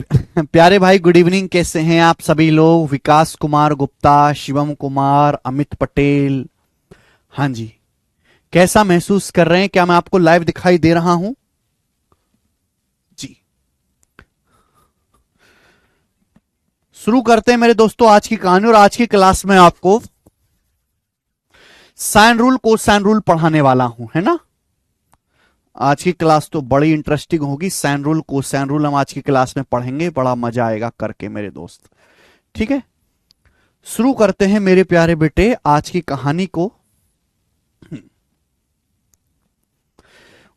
प्यारे भाई good evening, कैसे हैं आप सभी लोग? विकास कुमार गुप्ता, शिवम कुमार, अमित पटेल। हाँ जी। कैसा महसूस कर रहे हैं? क्या मैं आपको लाइव दिखाई दे रहा हूं? जी। शुरू करते हैं मेरे दोस्तों आज की कहानी। और आज की क्लास में आपको साइन रूल कोसाइन रूल पढ़ाने वाला हूं, है ना। आज की क्लास तो बड़ी इंटरेस्टिंग होगी। साइन रूल कोसाइन रूल हम आज की क्लास में पढ़ेंगे, बड़ा मजा आएगा करके मेरे दोस्त। ठीक है, शुरू करते हैं मेरे प्यारे बेटे आज की कहानी को।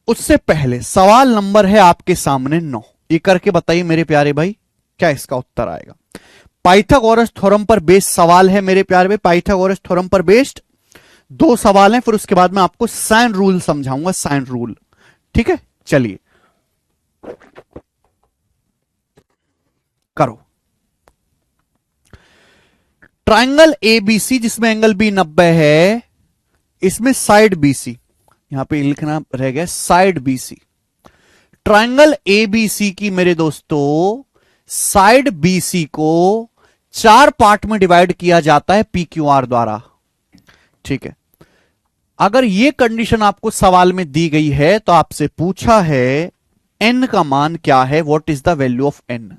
उससे पहले सवाल नंबर है आपके सामने 9। ये करके बताइए मेरे प्यारे भाई, क्या इसका उत्तर आएगा? पाइथागोरस थ्योरम पर बेस्ड सवाल है मेरे प्यारे भाई। पाइथागोरस थ्योरम पर बेस्ड 2 सवाल हैं, फिर उसके बाद मैं आपको साइन रूल समझाऊंगा। साइन रूल, ठीक है। चलिए करो। ट्राइंगल एबीसी जिसमें एंगल बी 90 है, इसमें साइड बीसी, यहां पे लिखना रह गया साइड बीसी। ट्राइंगल एबीसी की मेरे दोस्तों साइड बीसी को 4 पार्ट में डिवाइड किया जाता है पी क्यू आर द्वारा। ठीक है, अगर यह कंडीशन आपको सवाल में दी गई है तो आपसे पूछा है एन का मान क्या है, what is the value of N.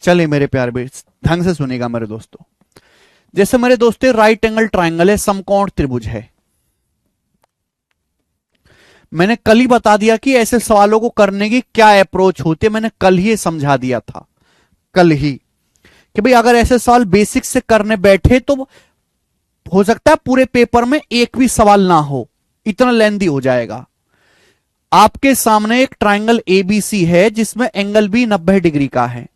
चलिए मेरे प्यारे भाई ढंग से सुनेगा मेरे दोस्तों। जैसे मेरे दोस्तों राइट एंगल ट्राइंगल है, समकोण त्रिभुज है। मैंने कल ही बता दिया कि ऐसे सवालों को करने की क्या अप्रोच होती है। मैंने कल ही समझा दिया था, कल ही, कि भाई अगर ऐसे सवाल बेसिक से करने बैठे तो हो सकता है पूरे पेपर में एक भी सवाल ना हो, इतना लेंदी हो जाएगा। आपके सामने एक ट्राइंगल एबीसी है जिसमें एंगल बी 90 डिग्री का है।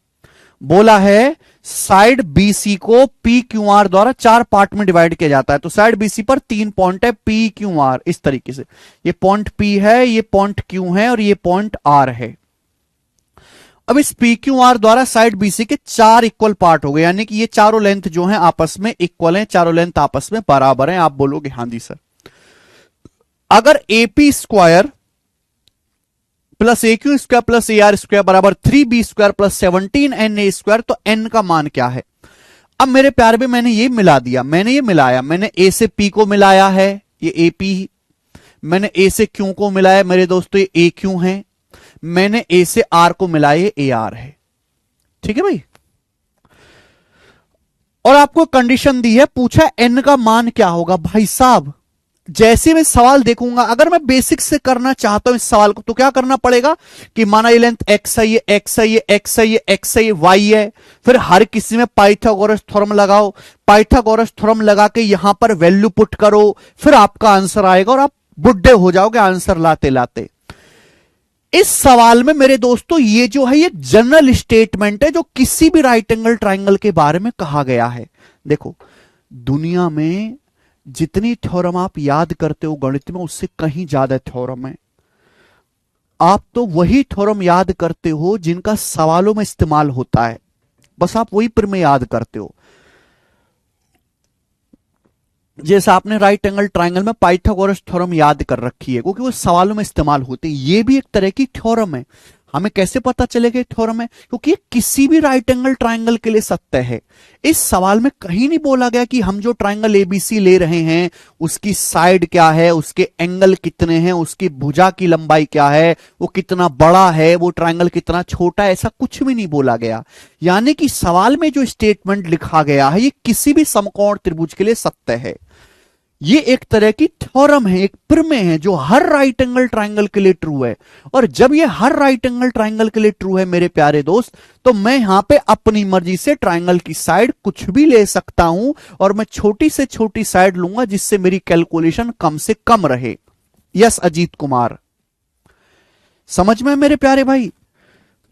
बोला है साइड बीसी को पी क्यू आर द्वारा 4 पार्ट में डिवाइड किया जाता है। तो साइड बीसी पर 3 पॉइंट है, पी क्यू आर, इस तरीके से। ये पॉइंट पी है, ये पॉइंट क्यू है और ये पॉइंट आर है। अब इस पी क्यू आर द्वारा साइड बीसी के 4 इक्वल पार्ट हो गए, यानी कि ये चारों लेंथ जो है आपस में इक्वल हैं, चारों लेंथ आपस में बराबर हैं। आप बोलोगे हाँ जी सर। अगर AP square plus A Q square plus A R square बराबर 3b square plus 17na square, तो n का मान क्या है? अब मेरे प्यार में मैंने ये मिला दिया, मैंने ये मिलाया, मैंने a से p को मिलाया है, ये AP। मैंने a से q को मिलाया मेरे दोस्तों, ये AQ है। मैंने a से r को मिलाया, ये AR है। ठीक है भाई। और आपको कंडीशन दी है, पूछा n का मान क्या होगा। भाई साहब जैसे मैं सवाल देखूंगा, अगर मैं बेसिक से करना चाहता हूं इस सवाल को, तो क्या करना पड़ेगा कि माना ये लेंथ x है, ये x है, ये x है, ये x है, ये y है। फिर हर किसी में पाइथागोरस थ्योरम लगाओ, पाइथागोरस थ्योरम लगा के यहां पर वैल्यू पुट करो, फिर आपका आंसर आएगा और आप बुड्ढे हो जाओगे आंसर लाते लाते। इस सवाल में मेरे दोस्तों ये जो है ये जनरल स्टेटमेंट है जो किसी भी राइट एंगल ट्राइंगल के बारे में कहा गया है। देखो दुनिया में जितनी थ्योरम आप याद करते हो गणित में, उससे कहीं ज्यादा थ्योरम है। आप तो वही थ्योरम याद करते हो जिनका सवालों में इस्तेमाल होता है, बस आप वही पर में याद करते हो। जैसे आपने राइट एंगल ट्राइंगल में पाइथागोरस थ्योरम याद कर रखी है क्योंकि वो सवालों में इस्तेमाल होते हैं। ये भी एक तरह की थ्योरम है। हमें कैसे पता चलेगा थ्योरम है? क्योंकि ये किसी भी राइट एंगल ट्राइंगल के लिए सत्य है। इस सवाल में कहीं नहीं बोला गया कि हम जो ट्राइंगल एबीसी ले रहे हैं उसकी साइड क्या है, उसके एंगल कितने हैं, उसकी भुजा की लंबाई क्या है, वो कितना बड़ा है, वो ट्राइंगल कितना छोटा है, ऐसा कुछ भी नहीं बोला गया। यानी कि सवाल में जो स्टेटमेंट लिखा गया है ये किसी भी समकोण त्रिभुज के लिए सत्य है। ये एक तरह की थ्योरम है, एक प्रमेय है जो हर राइट एंगल ट्राइंगल के लिए ट्रू है। और जब ये हर राइट एंगल ट्राइंगल के लिए ट्रू है मेरे प्यारे दोस्त, तो मैं यहां पे अपनी मर्जी से ट्राइंगल की साइड कुछ भी ले सकता हूं और मैं छोटी से छोटी साइड लूंगा जिससे मेरी कैलकुलेशन कम से कम रहे। यस अजीत कुमार, समझ में मेरे प्यारे भाई?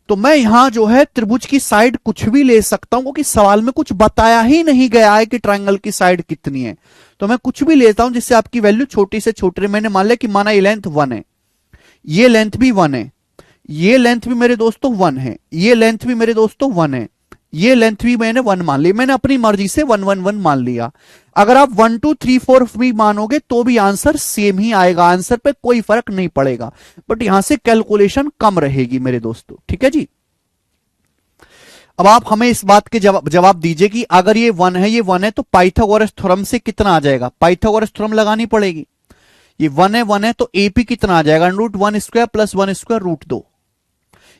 तो मैं यहां जो है त्रिभुज की साइड कुछ भी ले सकता हूं क्योंकि सवाल में कुछ बताया ही नहीं गया है कि ट्राइंगल की साइड कितनी है। तो मैं कुछ भी लेता हूं जिससे आपकी वैल्यू छोटी से छोटी। मैंने मान लिया कि माना ये लेंथ 1 है, ये लेंथ भी 1 है, ये लेंथ भी मेरे दोस्तों 1 है, ये लेंथ भी मेरे दोस्तों 1 है, ये लेंथ भी मैंने 1 मान ली। मैंने अपनी मर्जी से 1 1 1 मान लिया। अगर आप 1 2 3 4 भी मानोगे तो भी आंसर सेम ही आएगा, आंसर पे कोई फर्क नहीं पड़ेगा, बट यहां से कैलकुलेशन कम रहेगी मेरे दोस्तों। ठीक है जी। अब आप हमें इस बात के जवाब दीजिए कि अगर ये 1 है, ये 1 है, तो पाइथागोरस थ्योरम से कितना आ जाएगा? पाइथागोरस थ्योरम लगानी पड़ेगी। ये 1 है तो एपी कितना आ जाएगा? √1² प्लस 1² √2।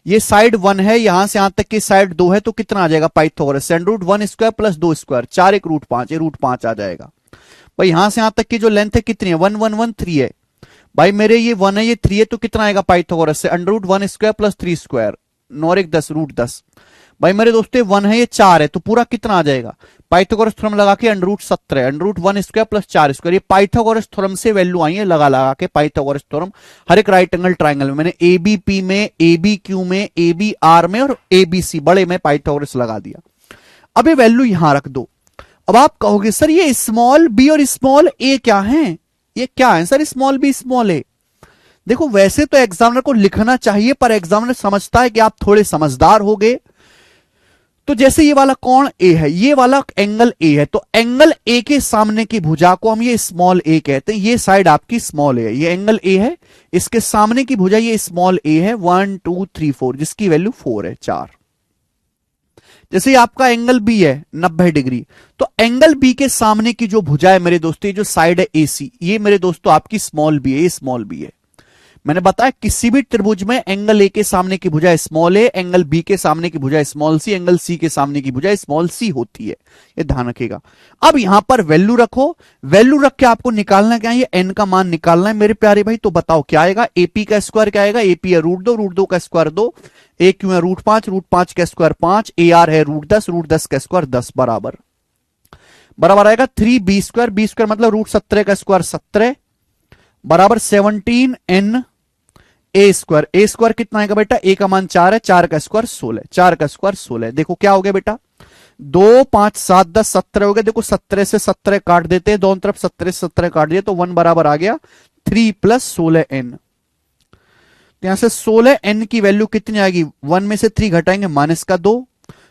ये साइड 1 है, यहां से यहां तक की साइड 2 है, तो कितना आ जाएगा पाइथागोरस? √1² प्लस 2², 4 1 √5, ये √5 आ जाएगा। भाई यहां से यहां तक की जो लेंथ है कितनी है? 1 1 1 3 है। भाई मेरे ये 1 है, ये 3 है, तो कितना आएगा पाइथागोरस से? √1² प्लस 3², 9 1 10 √10। भाई मेरे दोस्तों 1 है, ये 4 है, तो पूरा कितना आ जाएगा? पाइथागोरस थ्योरम लगा के √17, √1² प्लस 4²। ये पाइथागोरस थ्योरम से वैल्यू आई है लगा लगा के। पाइथागोरस थ्योरम हर एक राइट एंगल ट्राइंगल में, मैंने एबीपी में, एबीक्यू में, एबीआर में और एबीसी बड़े में पाइथागोरस लगा दिया। अब ये वैल्यू यहां रख दो। अब आप कहोगे सर ये स्मॉल बी और स्मॉल ए क्या है? ये क्या है सर स्मॉल बी स्मॉल ए? देखो वैसे तो एग्जामिनर को लिखना चाहिए, पर एग्जामिनर समझता है कि आप थोड़े समझदार हो गए। तो जैसे ये वाला कोण ए है, ये वाला एंगल ए है, तो एंगल ए के सामने की भुजा को हम ये स्मॉल ए कहते हैं। ये साइड आपकी स्मॉल ए है, ये एंगल ए है, इसके सामने की भुजा ये स्मॉल ए है, 1 2 3 4, जिसकी वैल्यू 4 है, 4। जैसे आपका एंगल बी है 90 डिग्री, तो एंगल बी के सामने की जो भुजा है मेरे दोस्तों, ये जो साइड है एसी, ये मेरे दोस्तों आपकी स्मॉल बी है, ये स्मॉल बी है। मैंने बताया किसी भी त्रिभुज में एंगल ए के सामने की भुजा स्मॉल ए, एंगल बी के सामने की भुजा स्मॉल सी, एंगल सी के सामने की भुजा स्मॉल सी होती है, ये ध्यान रखिएगा। अब यहां पर वैल्यू रखो, वैल्यू रख के आपको निकालना क्या है? ये एन का मान निकालना है मेरे प्यारे भाई। तो बताओ क्या आएगा? एपी का स्क्वायर क्या आएगा? एपी है √2, √2 का स्क्वायर 2, ए क्यू है √5, √5 का स्क्वायर 5, ए आर है √10, √10 का स्क्वायर 10 बराबर बराबर आएगा 3b², b² मतलब √17 का स्क्वायर 17 बराबर 17n ए स्क्वायर कितना आएगा बेटा? ए का मान 4 है, 4 का स्क्वायर 16, 4 का स्क्वायर 16। देखो क्या हो गया बेटा? 2 5 7 10 17 हो गया। देखो 17 से 17 काट देते हैं, दोनों तरफ 17 से 17 काट दिए, तो 1 बराबर आ गया 3 + 16n। तो यहां से 16n की वैल्यू कितनी आएगी? 1 में से 3 घटाएंगे -2,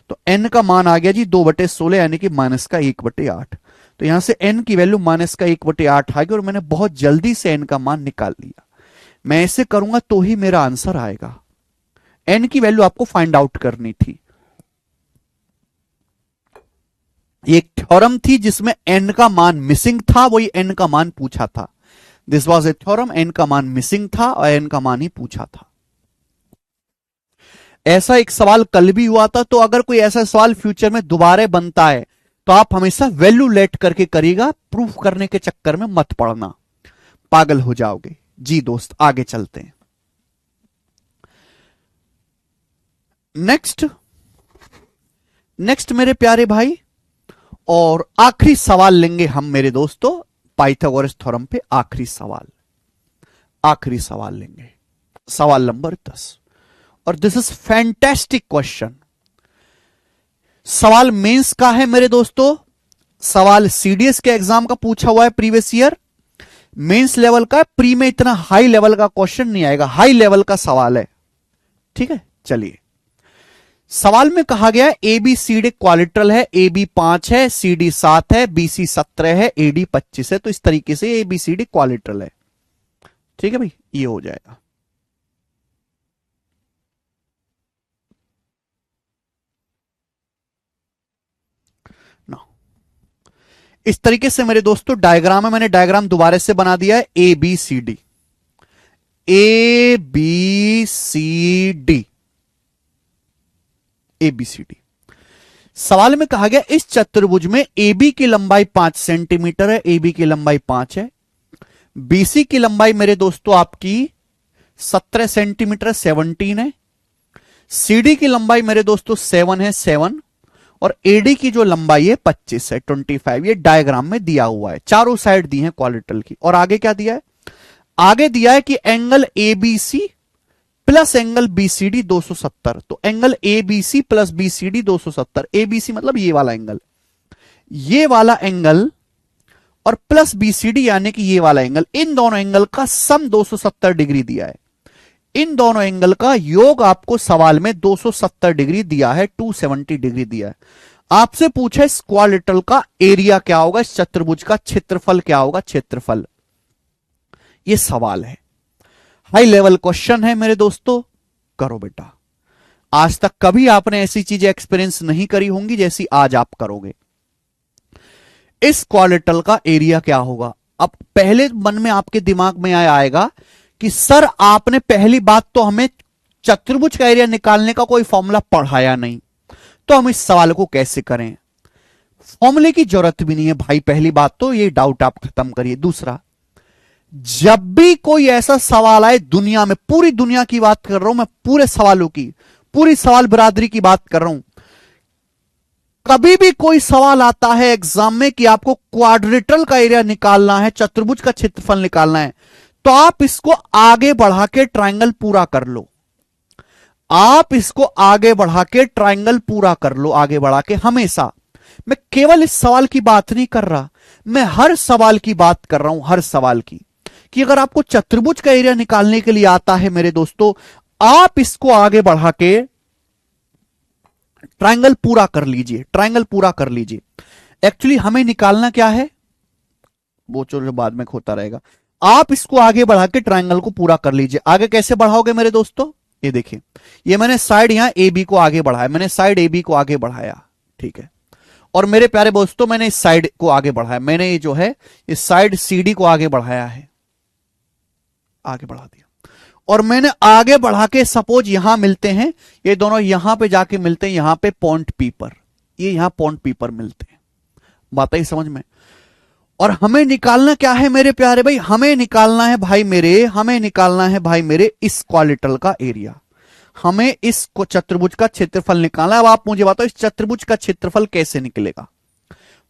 तो n का मान आ गया जी 2/16, यानी कि -1/8। तो यहां से n की वैल्यू -1/8 आ गई, और मैंने बहुत जल्दी से n का मान निकाल लिया। मैं ऐसे करूंगा तो ही मेरा आंसर आएगा। n की वैल्यू आपको फाइंड आउट करनी थी। एक थ्योरम थी जिसमें n का मान मिसिंग था, वही n का मान पूछा था। This was a theorem, n का मान मिसिंग था और n का मान ही पूछा था। ऐसा एक सवाल कल भी हुआ था, तो अगर कोई ऐसा सवाल फ्यूचर में दोबारा बनता है तो आप हमेशा वैल्यू लेट करके करिएगा, प्रूफ करने के चक्कर में मत पड़ना, पागल हो जाओगे। जी दोस्त आगे चलते हैं। नेक्स्ट मेरे प्यारे भाई, और आखिरी सवाल लेंगे हम मेरे दोस्तों पाइथागोरस थ्योरम पे। आखिरी सवाल लेंगे, सवाल नंबर 10। और दिस इज फैंटेस्टिक क्वेश्चन। सवाल मेंस का है मेरे दोस्तों, सवाल सीडीएस के एग्जाम का पूछा हुआ है प्रीवियस ईयर, मेंस लेवल का। प्री में इतना हाई लेवल का क्वेश्चन नहीं आएगा, हाई लेवल का सवाल है, ठीक है। चलिए, सवाल में कहा गया है ए बी सी डी क्वालिट्रल है, ए बी 5 है, सी डी 7 है, बी सी 17 है, ए डी 25 है। तो इस तरीके से ए बी सी डी क्वालिट्रल है, ठीक है भाई, ये हो जाएगा। इस तरीके से मेरे दोस्तों डायग्राम है, मैंने डायग्राम दोबारा से बना दिया है। A B C D, A B C D, A B C D. सवाल में कहा गया इस चतुर्भुज में ए बी की लंबाई 5 सेंटीमीटर है, ए बी की लंबाई 5 है, बीसी की लंबाई मेरे दोस्तों आपकी 17 सेंटीमीटर 17 है, सीडी की लंबाई मेरे दोस्तों 7 है 7, और एडी की जो लंबाई है 25 है 25। ये डायग्राम में दिया हुआ है, चारों साइड दी है क्वालिट्रल की। और आगे क्या दिया है? आगे दिया है कि angle ABC plus angle BCD 270। तो angle ABC plus BCD 270, ABC मतलब ये वाला एंगल, ये वाला एंगल और प्लस बीसीडी यानी कि ये वाला एंगल, इन दोनों एंगल का सम 270 डिग्री दिया है। इन दोनों एंगल का योग आपको सवाल में 270 डिग्री दिया है, 270 डिग्री दिया है। आपसे पूछा इस क्वालिट्रल का एरिया क्या होगा, इस चतुर्भुज का क्षेत्रफल क्या होगा, क्षेत्रफल। ये सवाल है, हाई लेवल क्वेश्चन है मेरे दोस्तों, करो बेटा। आज तक कभी आपने ऐसी चीजें एक्सपीरियंस नहीं करी होंगी जैसी आज आप करोगे। इस क्वाड्रेटल का एरिया क्या होगा? अब पहले मन में आपके दिमाग में आएगा कि सर आपने पहली बात तो हमें चतुर्भुज का एरिया निकालने का कोई फॉर्मूला पढ़ाया नहीं, तो हम इस सवाल को कैसे करें? फॉर्मूले की जरूरत भी नहीं है भाई, पहली बात तो ये डाउट आप खत्म करिए। दूसरा, जब भी कोई ऐसा सवाल आए दुनिया में, पूरी दुनिया की बात कर रहा हूं मैं, पूरे सवालों की, पूरी सवाल बिरादरी की बात कर रहा हूं, कभी भी कोई सवाल आता है एग्जाम में कि आपको क्वाड्रेटल का एरिया निकालना है, चतुर्भुज का क्षेत्रफल निकालना है, तो आप इसको आगे बढ़ा के ट्रायंगल पूरा कर लो। आप इसको आगे बढ़ा के ट्रायंगल पूरा कर लो, आगे बढ़ा के। हमेशा मैं केवल इस सवाल की बात नहीं कर रहा, मैं हर सवाल की बात कर रहा हूं, हर सवाल की, कि अगर आपको चतुर्भुज का एरिया निकालने के लिए आता है मेरे दोस्तों, आप इसको आगे बढ़ा के ट्रायंगल पूरा कर लीजिए, ट्रायंगल पूरा कर लीजिए। एक्चुअली हमें निकालना क्या है वो जो बाद में होता रहेगा। आप इसको आगे बढ़ा के ट्रायंगल को पूरा कर लीजिए। आगे कैसे बढ़ाओगे मेरे दोस्तों? ये देखिए, ये मैंने साइड यहां ए बी को आगे बढ़ाया, मैंने साइड ए बी को आगे बढ़ाया, ठीक है। और मेरे प्यारे दोस्तों मैंने इस साइड को आगे बढ़ाया, मैंने ये जो है इस साइड सी डी को आगे बढ़ाया है, आगे बढ़ा दिया। और मैंने आगे बढ़ा के सपोज यहां मिलते हैं, ये दोनों यहां पे जाके मिलते हैं, यहां पे पॉइंट पी पर, ये यहां पॉइंट पी पर मिलते हैं। बात आई समझ में? और हमें निकालना क्या है मेरे प्यारे भाई? हमें निकालना है भाई मेरे, हमें निकालना है भाई मेरे इस क्वाड्रेटल का एरिया। हमें इस चतुर्भुज का क्षेत्रफल निकालना है। अब आप मुझे बताओ इस चतुर्भुज का क्षेत्रफल कैसे निकलेगा?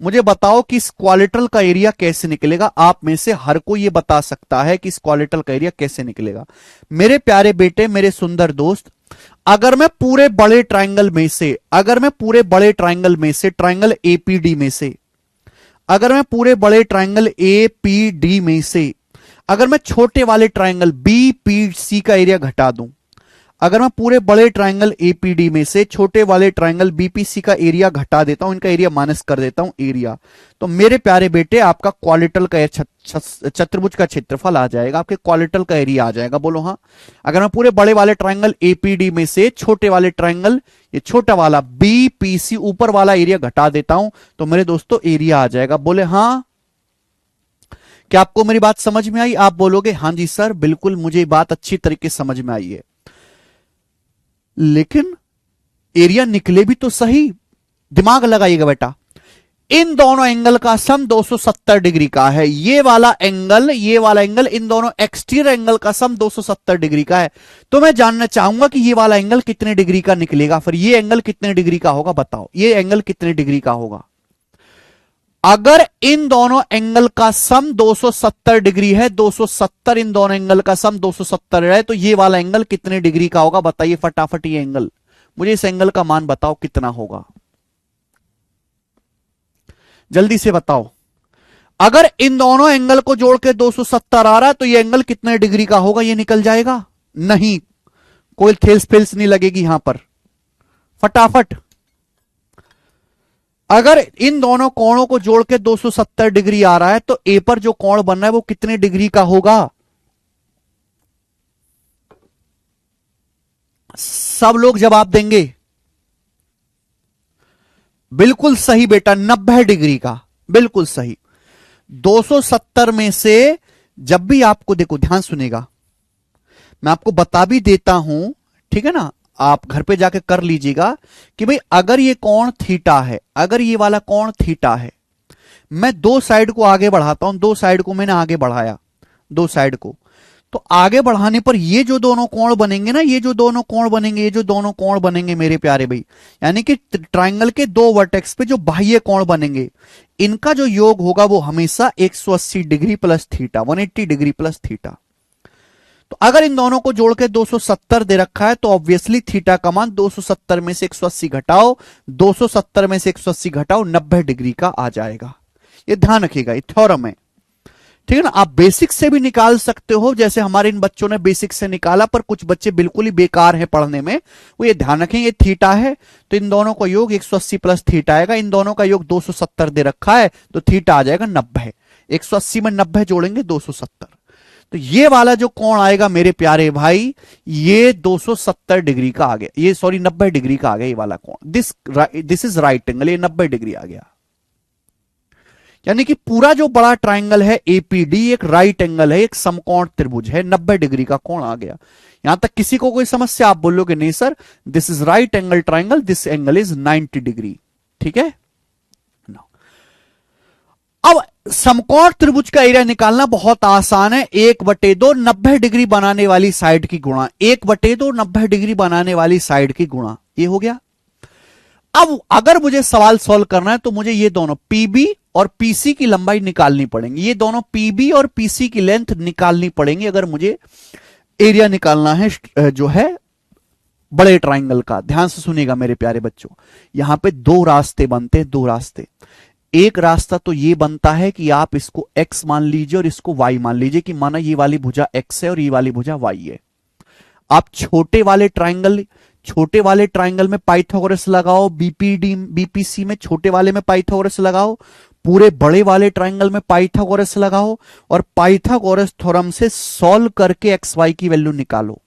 मुझे बताओ कि इस क्वाड्रेटल का एरिया कैसे निकलेगा? आप में से हर कोई ये बता सकता है कि इस क्वाड्रेटल का एरिया कैसे निकलेगा। मेरे प्यारे बेटे, मेरे सुंदर दोस्त, अगर मैं पूरे बड़े ट्रायंगल में से, अगर मैं पूरे बड़े ट्रायंगल में से, ट्रायंगल एपीडी में से, अगर मैं पूरे बड़े ट्रायंगल एपीडी में से, अगर मैं छोटे वाले ट्रायंगल बीपीसी का एरिया घटा दूं, अगर मैं पूरे बड़े ट्रायंगल एपीडी में से छोटे वाले ट्रायंगल बीपीसी का एरिया घटा देता हूं, इनका एरिया माइनस कर देता हूं एरिया, तो मेरे प्यारे बेटे आपका क्वाड्रेटल का चतुर्भुज का क्षेत्रफल आ जाएगा, आपके क्वाड्रेटल का एरिया आ जाएगा। बोलो हाँ। अगर मैं पूरे बड़े वाले ट्रायंगल एपीडी में से छोटे वाले ट्रायंगल, ये छोटा वाला बीपीसी ऊपर वाला एरिया घटा देता हूं, तो मेरे दोस्तों एरिया आ जाएगा। बोले हाँ। क्या आपको मेरी बात समझ में आई? आप बोलोगे हाँ जी सर बिल्कुल, मुझे बात अच्छी तरीके से समझ में आई है। लेकिन एरिया निकले भी तो सही, दिमाग लगाइएगा बेटा। इन दोनों एंगल का सम 270 डिग्री का है। ये वाला एंगल, ये वाला एंगल, इन दोनों एक्सटीरियर एंगल का सम 270 डिग्री का है। तो मैं जानना चाहूंगा कि ये वाला एंगल कितने डिग्री का निकलेगा, फिर ये एंगल कितने डिग्री का होगा? बताओ ये एंगल कितने डिग्री का होगा? अगर इन दोनों एंगल का सम 270 डिग्री है, 270, इन दोनों एंगल का सम 270 है, तो ये वाला एंगल कितने डिग्री का होगा? बताइए फटाफट। ये एंगल, मुझे इस एंगल का मान बताओ कितना होगा, जल्दी से बताओ। अगर इन दोनों एंगल को जोड़ के 270 आ रहा है, तो ये एंगल कितने डिग्री का होगा? ये निकल जाएगा? नहीं, कोई थेल्स फेल्स नहीं लगेगी यहां पर, फटाफट। अगर इन दोनों कोणों को जोड़ के 270 डिग्री आ रहा है, तो ए पर जो कोण बन रहा है वो कितने डिग्री का होगा? सब लोग जवाब देंगे। बिल्कुल सही बेटा, 90 डिग्री का, बिल्कुल सही। 270 में से जब भी आपको, देखो ध्यान सुनेगा, मैं आपको बता भी देता हूं, ठीक है ना, आप घर पे जाके कर लीजिएगा कि भाई अगर ये कोण थीटा है, अगर ये वाला कोण थीटा है, मैं दो साइड को आगे बढ़ाता हूं, दो साइड को मैंने आगे बढ़ाया, दो साइड को, तो आगे बढ़ाने पर ये जो दोनों कोण बनेंगे ना, ये जो दोनों कोण बनेंगे, ये जो दोनों कोण बनेंगे मेरे प्यारे भाई, यानी कि ट्रायंगल के दो वर्टेक्स पे जो बाह्य कोण बनेंगे, इनका जो योग होगा वो हमेशा 180 degree plus theta, 180 degree plus theta. तो अगर इन दोनों को जोड़ के 270 दे रखा है, तो ऑब्वियसली थीटा का मान 270 में से 180 घटाओ, 270 में से 180 घटाओ, 90 डिग्री का आ जाएगा। ये ध्यान रखिएगा, ये थ्योरम है, ठीक है ना। आप बेसिक से भी निकाल सकते हो, जैसे हमारे इन बच्चों ने बेसिक से निकाला, पर कुछ बच्चे बिल्कुल ही बेकार हैं पढ़ने में, वो ये ध्यान रखें ये थीटा है, तो इन दोनों का योग 180 प्लस थीटा आएगा, इन दोनों का योग 270 दे रखा है, तो थीटा आ जाएगा 90, 180 में 90 जोड़ेंगे 270। तो ये वाला जो कोण आएगा मेरे प्यारे भाई, ये 270 डिग्री का आ गया, ये सॉरी 90 डिग्री का आ गया ये वाला कोण। दिस इज राइट एंगल, ये 90 डिग्री आ गया। यानी कि पूरा जो बड़ा ट्राइंगल है एपीडी एक राइट एंगल है, एक समकोण त्रिभुज है, 90 डिग्री का कोण आ गया। यहां तक किसी को कोई समस्या? आप बोलोगे नहीं sir, this is right angle triangle, this angle is 90 degree. ठीक है। अब समकोण त्रिभुज का एरिया निकालना बहुत आसान है। 1/2 90 डिग्री बनाने वाली साइड की गुणा 1/2 90 डिग्री बनाने वाली साइड की गुणा, ये हो गया। अब अगर मुझे सवाल सॉल्व करना है तो मुझे ये दोनों पीबी और पीसी की लंबाई निकालनी पड़ेगी। ये दोनों पीबी और पीसी की लेंथ निकालनी पड़ेगी अगर मुझे एरिया निकालना है जो है बड़े ट्राइंगल का। ध्यान से सुनिएगा मेरे प्यारे बच्चों, यहां पे दो रास्ते बनते हैं, दो रास्ते। एक रास्ता तो ये बनता है कि आप इसको x मान लीजिए और इसको y मान लीजिए, कि माना ये वाली भुजा x है और ये वाली भुजा y है। आप छोटे वाले ट्राइंगल में पाइथागोरस लगाओ, बीपीसी में छोटे वाले में पाइथागोरस लगाओ, पूरे बड़े वाले ट्राइंगल में पाइथागोरस लगाओ और पाइथागोरस थ्योरम से सॉल्व करके एक्स वाई की वैल्यू निकालो।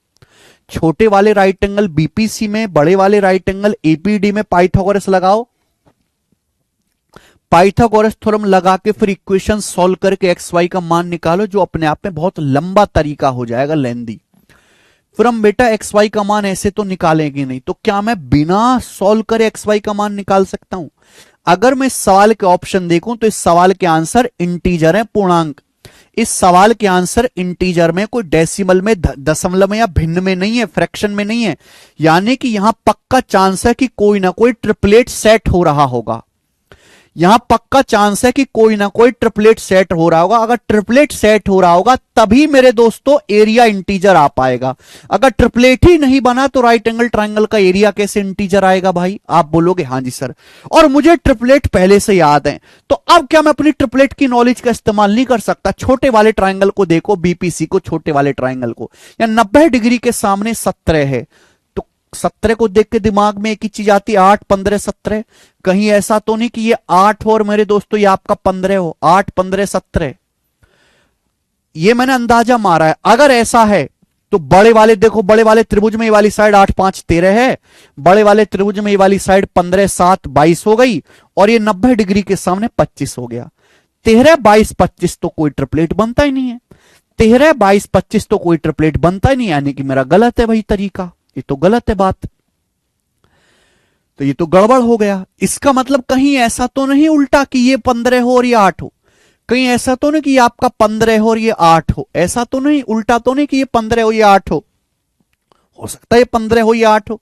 छोटे वाले राइट एंगल बीपीसी में, बड़े वाले राइट एंगल एपीडी में पाइथागोरस लगाओ, पाइथागोरस थ्योरम लगा के फिर इक्वेशन सॉल्व करके एक्स वाई का मान निकालो, जो अपने आप में बहुत लंबा तरीका हो जाएगा, लेंदी। फिर हम बेटा एक्स वाई का मान ऐसे तो निकालेंगे नहीं, तो क्या मैं बिना सॉल्व करे एक्स वाई का मान निकाल सकता हूं? अगर मैं इस सवाल के ऑप्शन देखूं तो इस सवाल के आंसर इंटीजर है, पूर्णांक। इस सवाल के आंसर इंटीजर में, कोई डेसिमल में, दशमलव में या भिन्न में नहीं है, फ्रैक्शन में नहीं है। यानी कि यहां पक्का चांस है कि कोई ना कोई ट्रिपलेट सेट हो रहा होगा। यहां पक्का चांस है कि कोई ना कोई ट्रिपलेट सेट हो रहा होगा। अगर ट्रिपलेट सेट हो रहा होगा तभी मेरे दोस्तों एरिया इंटीजर आ पाएगा। अगर ट्रिपलेट ही नहीं बना तो राइट एंगल ट्राइंगल का एरिया कैसे इंटीजर आएगा भाई? आप बोलोगे हाँ जी सर, और मुझे ट्रिपलेट पहले से याद है, तो अब क्या मैं अपनी ट्रिपलेट की नॉलेज का इस्तेमाल नहीं कर सकता? छोटे वाले ट्राइंगल को देखो, बीपीसी को, छोटे वाले ट्राइंगल को, या 90 डिग्री के सामने 17 है, 17 को देख के दिमाग में एक ही चीज आती है, 8 15 17। कहीं ऐसा तो नहीं कि ये 8 हो और मेरे दोस्तों ये आपका 15 हो? 8 15 17, ये मैंने अंदाजा मारा है। अगर ऐसा है तो बड़े वाले देखो, बड़े वाले त्रिभुज में ये वाली साइड 8 5 13 है, बड़े वाले त्रिभुज में ये वाली साइड 15 7 22 हो गई, और ये 90 डिग्री के सामने 25 हो गया। 13 22 25 तो कोई ट्रिपलेट बनता ही नहीं है। 13 22 25 तो कोई ट्रिपलेट बनता ही नहीं, यानी कि मेरा गलत है वही तरीका। ये तो गलत है बात, तो ये तो गड़बड़ हो गया। इसका मतलब कहीं ऐसा तो नहीं उल्टा कि ये 15 हो और ये 8 हो, कहीं ऐसा तो नहीं कि ये आपका 15 हो और ये 8 हो, ऐसा तो नहीं, उल्टा तो नहीं कि ये 15 हो ये 8 हो सकता है ये 15 हो ये 8 हो।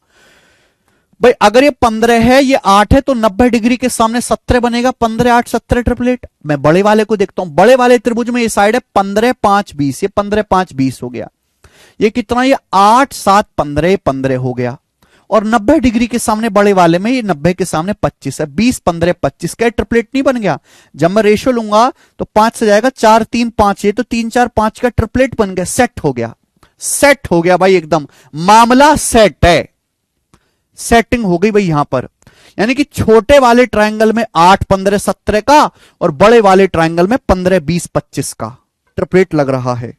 भाई अगर ये 15 है ये 8 है तो 90 डिग्री के सामने 17 बनेगा, 15 8 17 ट्रिपलेट। मैं बड़े वाले को देखता हूं, बड़े वाले त्रिभुज में ये साइड है 15 5 20, ये 15 5 20 हो गया। ये कितना, ये 8 7 15 15 हो गया, और 90 डिग्री के सामने बड़े वाले में ये 90 के सामने 25 है, 20 15 25 का ट्रिपलेट नहीं बन गया? जब मैं रेशियो लूंगा तो 5 से जाएगा 4 3 5, ये तो 3 4 5 का ट्रिपलेट बन गया, सेट हो गया, सेट हो गया भाई, एकदम मामला सेट है, सेटिंग हो गई भाई यहां पर। यानी कि छोटे वाले ट्रायंगल में 8 15 17 का और बड़े वाले ट्रायंगल में 15 20 25 का ट्रिपलेट लग रहा है।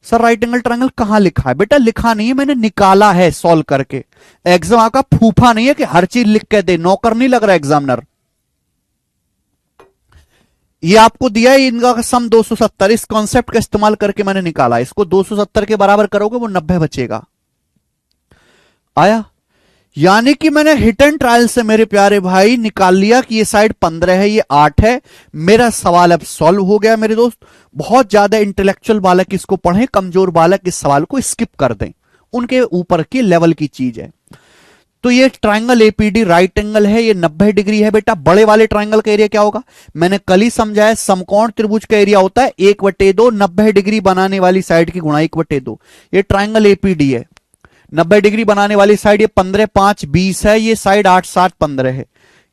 सर राइट एंगल ट्रायंगल कहां लिखा है? बेटा लिखा नहीं है, मैंने निकाला है सॉल्व करके। एग्जाम का फूफा नहीं है कि हर चीज लिख के दे, नौकर नहीं लग रहा एग्जामिनर। ये आपको दिया है इनका सम 270, इस कॉन्सेप्ट का इस्तेमाल करके मैंने निकाला। इसको 270 के बराबर करोगे वो 90 बचेगा। आया? यानी कि मैंने हिट एंड ट्रायल से मेरे प्यारे भाई निकाल लिया कि ये साइड 15 है ये 8 है। मेरा सवाल अब सॉल्व हो गया मेरे दोस्त। बहुत ज्यादा इंटेलेक्चुअल बालक इसको पढ़े, कमजोर बालक इस सवाल को स्किप कर दें, उनके ऊपर की लेवल की चीज है। तो ये ट्राइंगल एपीडी राइट एंगल है, ये 90 डिग्री है। बेटा बड़े वाले ट्राइंगल का एरिया क्या होगा? मैंने कल ही समझाया, समकोण त्रिभुज का एरिया होता है 1/2 90 डिग्री बनाने वाली साइड की गुणा 1/2। ये ट्राइंगल एपीडी है, 90 डिग्री बनाने वाली साइड ये 15 5 20 है, ये साइड 8 7 15 है।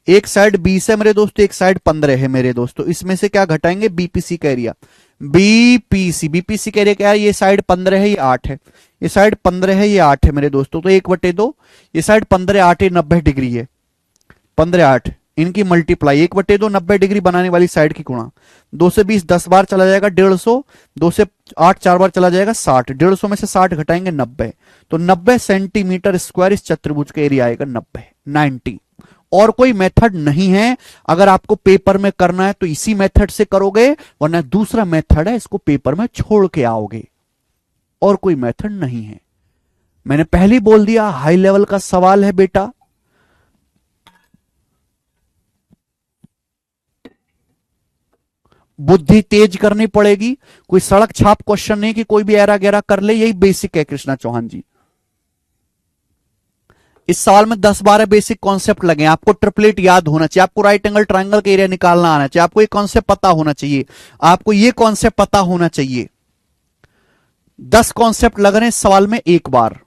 एक साइड 20 है मेरे दोस्तों, एक साइड 15 है मेरे दोस्तों। इसमें से क्या घटाएंगे? बीपीसी का एरिया। बीपीसी का एरिया क्या है? ये साइड 15 है ये 8 है, ये साइड 15 है ये 8 है मेरे दोस्तों। तो 1/2, ये साइड 15 8 है 90 डिग्री है, 15 8 इनकी मल्टीप्लाई, 1/2 90 डिग्री बनाने वाली साइड की गुणा, 2 से 20 10 बार चला जाएगा 150, 2 से 8 4 बार चला जाएगा 60, 150 में से 60 घटाएंगे 90, तो 90 सेंटीमीटर स्क्वायर इस चतुर्भुज का एरिया आएगा 90। और कोई मेथड नहीं है, अगर आपको पेपर में करना है तो इसी मेथड से करोगे, वरना दूसरा मेथड है, इसको पेपर में छोड़ के आओगे, और कोई मेथड नहीं है। मैंने पहले ही बोल दिया हाई लेवल का सवाल है बेटा। बुद्धि तेज करनी पड़ेगी, कोई सड़क छाप क्वेश्चन नहीं कि कोई भी ऐरा गैरा कर ले, यही बेसिक है कृष्णा चौहान जी। इस सवाल में 10-12 बेसिक कॉन्सेप्ट लगे, आपको ट्रिपलेट याद होना चाहिए, आपको राइट एंगल ट्रायंगल का एरिया निकालना आना चाहिए, आपको ये कॉन्सेप्ट पता होना चाहिए, आपको ये कॉन्सेप्ट पता होना चाहिए। 10 कॉन्सेप्ट लग रहे हैं इस सवाल में एक बार।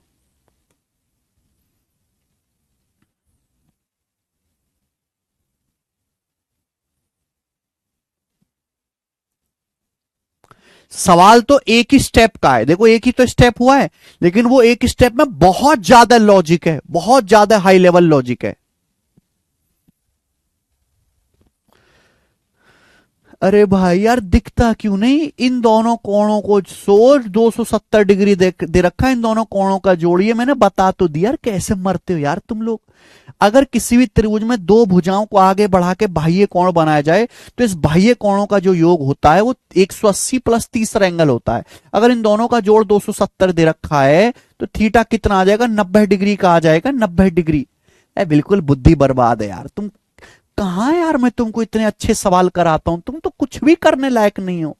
सवाल तो एक ही स्टेप का है, देखो एक ही तो स्टेप हुआ है, लेकिन वो एक स्टेप में बहुत ज्यादा लॉजिक है, बहुत ज्यादा हाई लेवल लॉजिक है। अरे भाई यार दिखता क्यों नहीं, इन दोनों कोणों को सोच, 270 डिग्री दे रखा है, इन दोनों कोणों का जोड़िए, मैंने बता तो दिया यार, कैसे मरते हो यार तुम लोग। अगर किसी भी त्रिभुज में दो भुजाओं को आगे बढ़ा के बाह्य कोण बनाया जाए, तो इस बाह्य कोणों का जो योग होता है वो 180 प्लस तीसरा एंगल होता है। अगर इन दोनों का जोड़ 270 दे रखा है, तो थीटा कितना आ जाएगा, 90 डिग्री का आ जाएगा, 90 डिग्री। बिल्कुल बुद्धि बर्बाद है यार, तुम कहां यार, मैं तुमको इतने अच्छे सवाल कराता हूं, तुम तो कुछ भी करने लायक नहीं हो।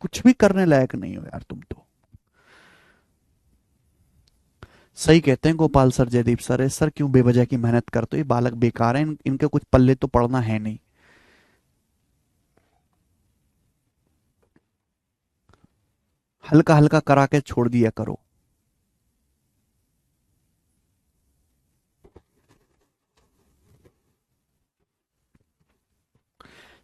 कुछ भी करने लायक नहीं हो यार तुम तो। सही कहते हैं Gopal sir, Jaideep sir, sir क्यों बेवजह की मेहनत करते हो, ये बालक बेकार है, इनके कुछ पल्ले तो पड़ना है नहीं। हल्का हल्का करा के छोड़ दिया करो।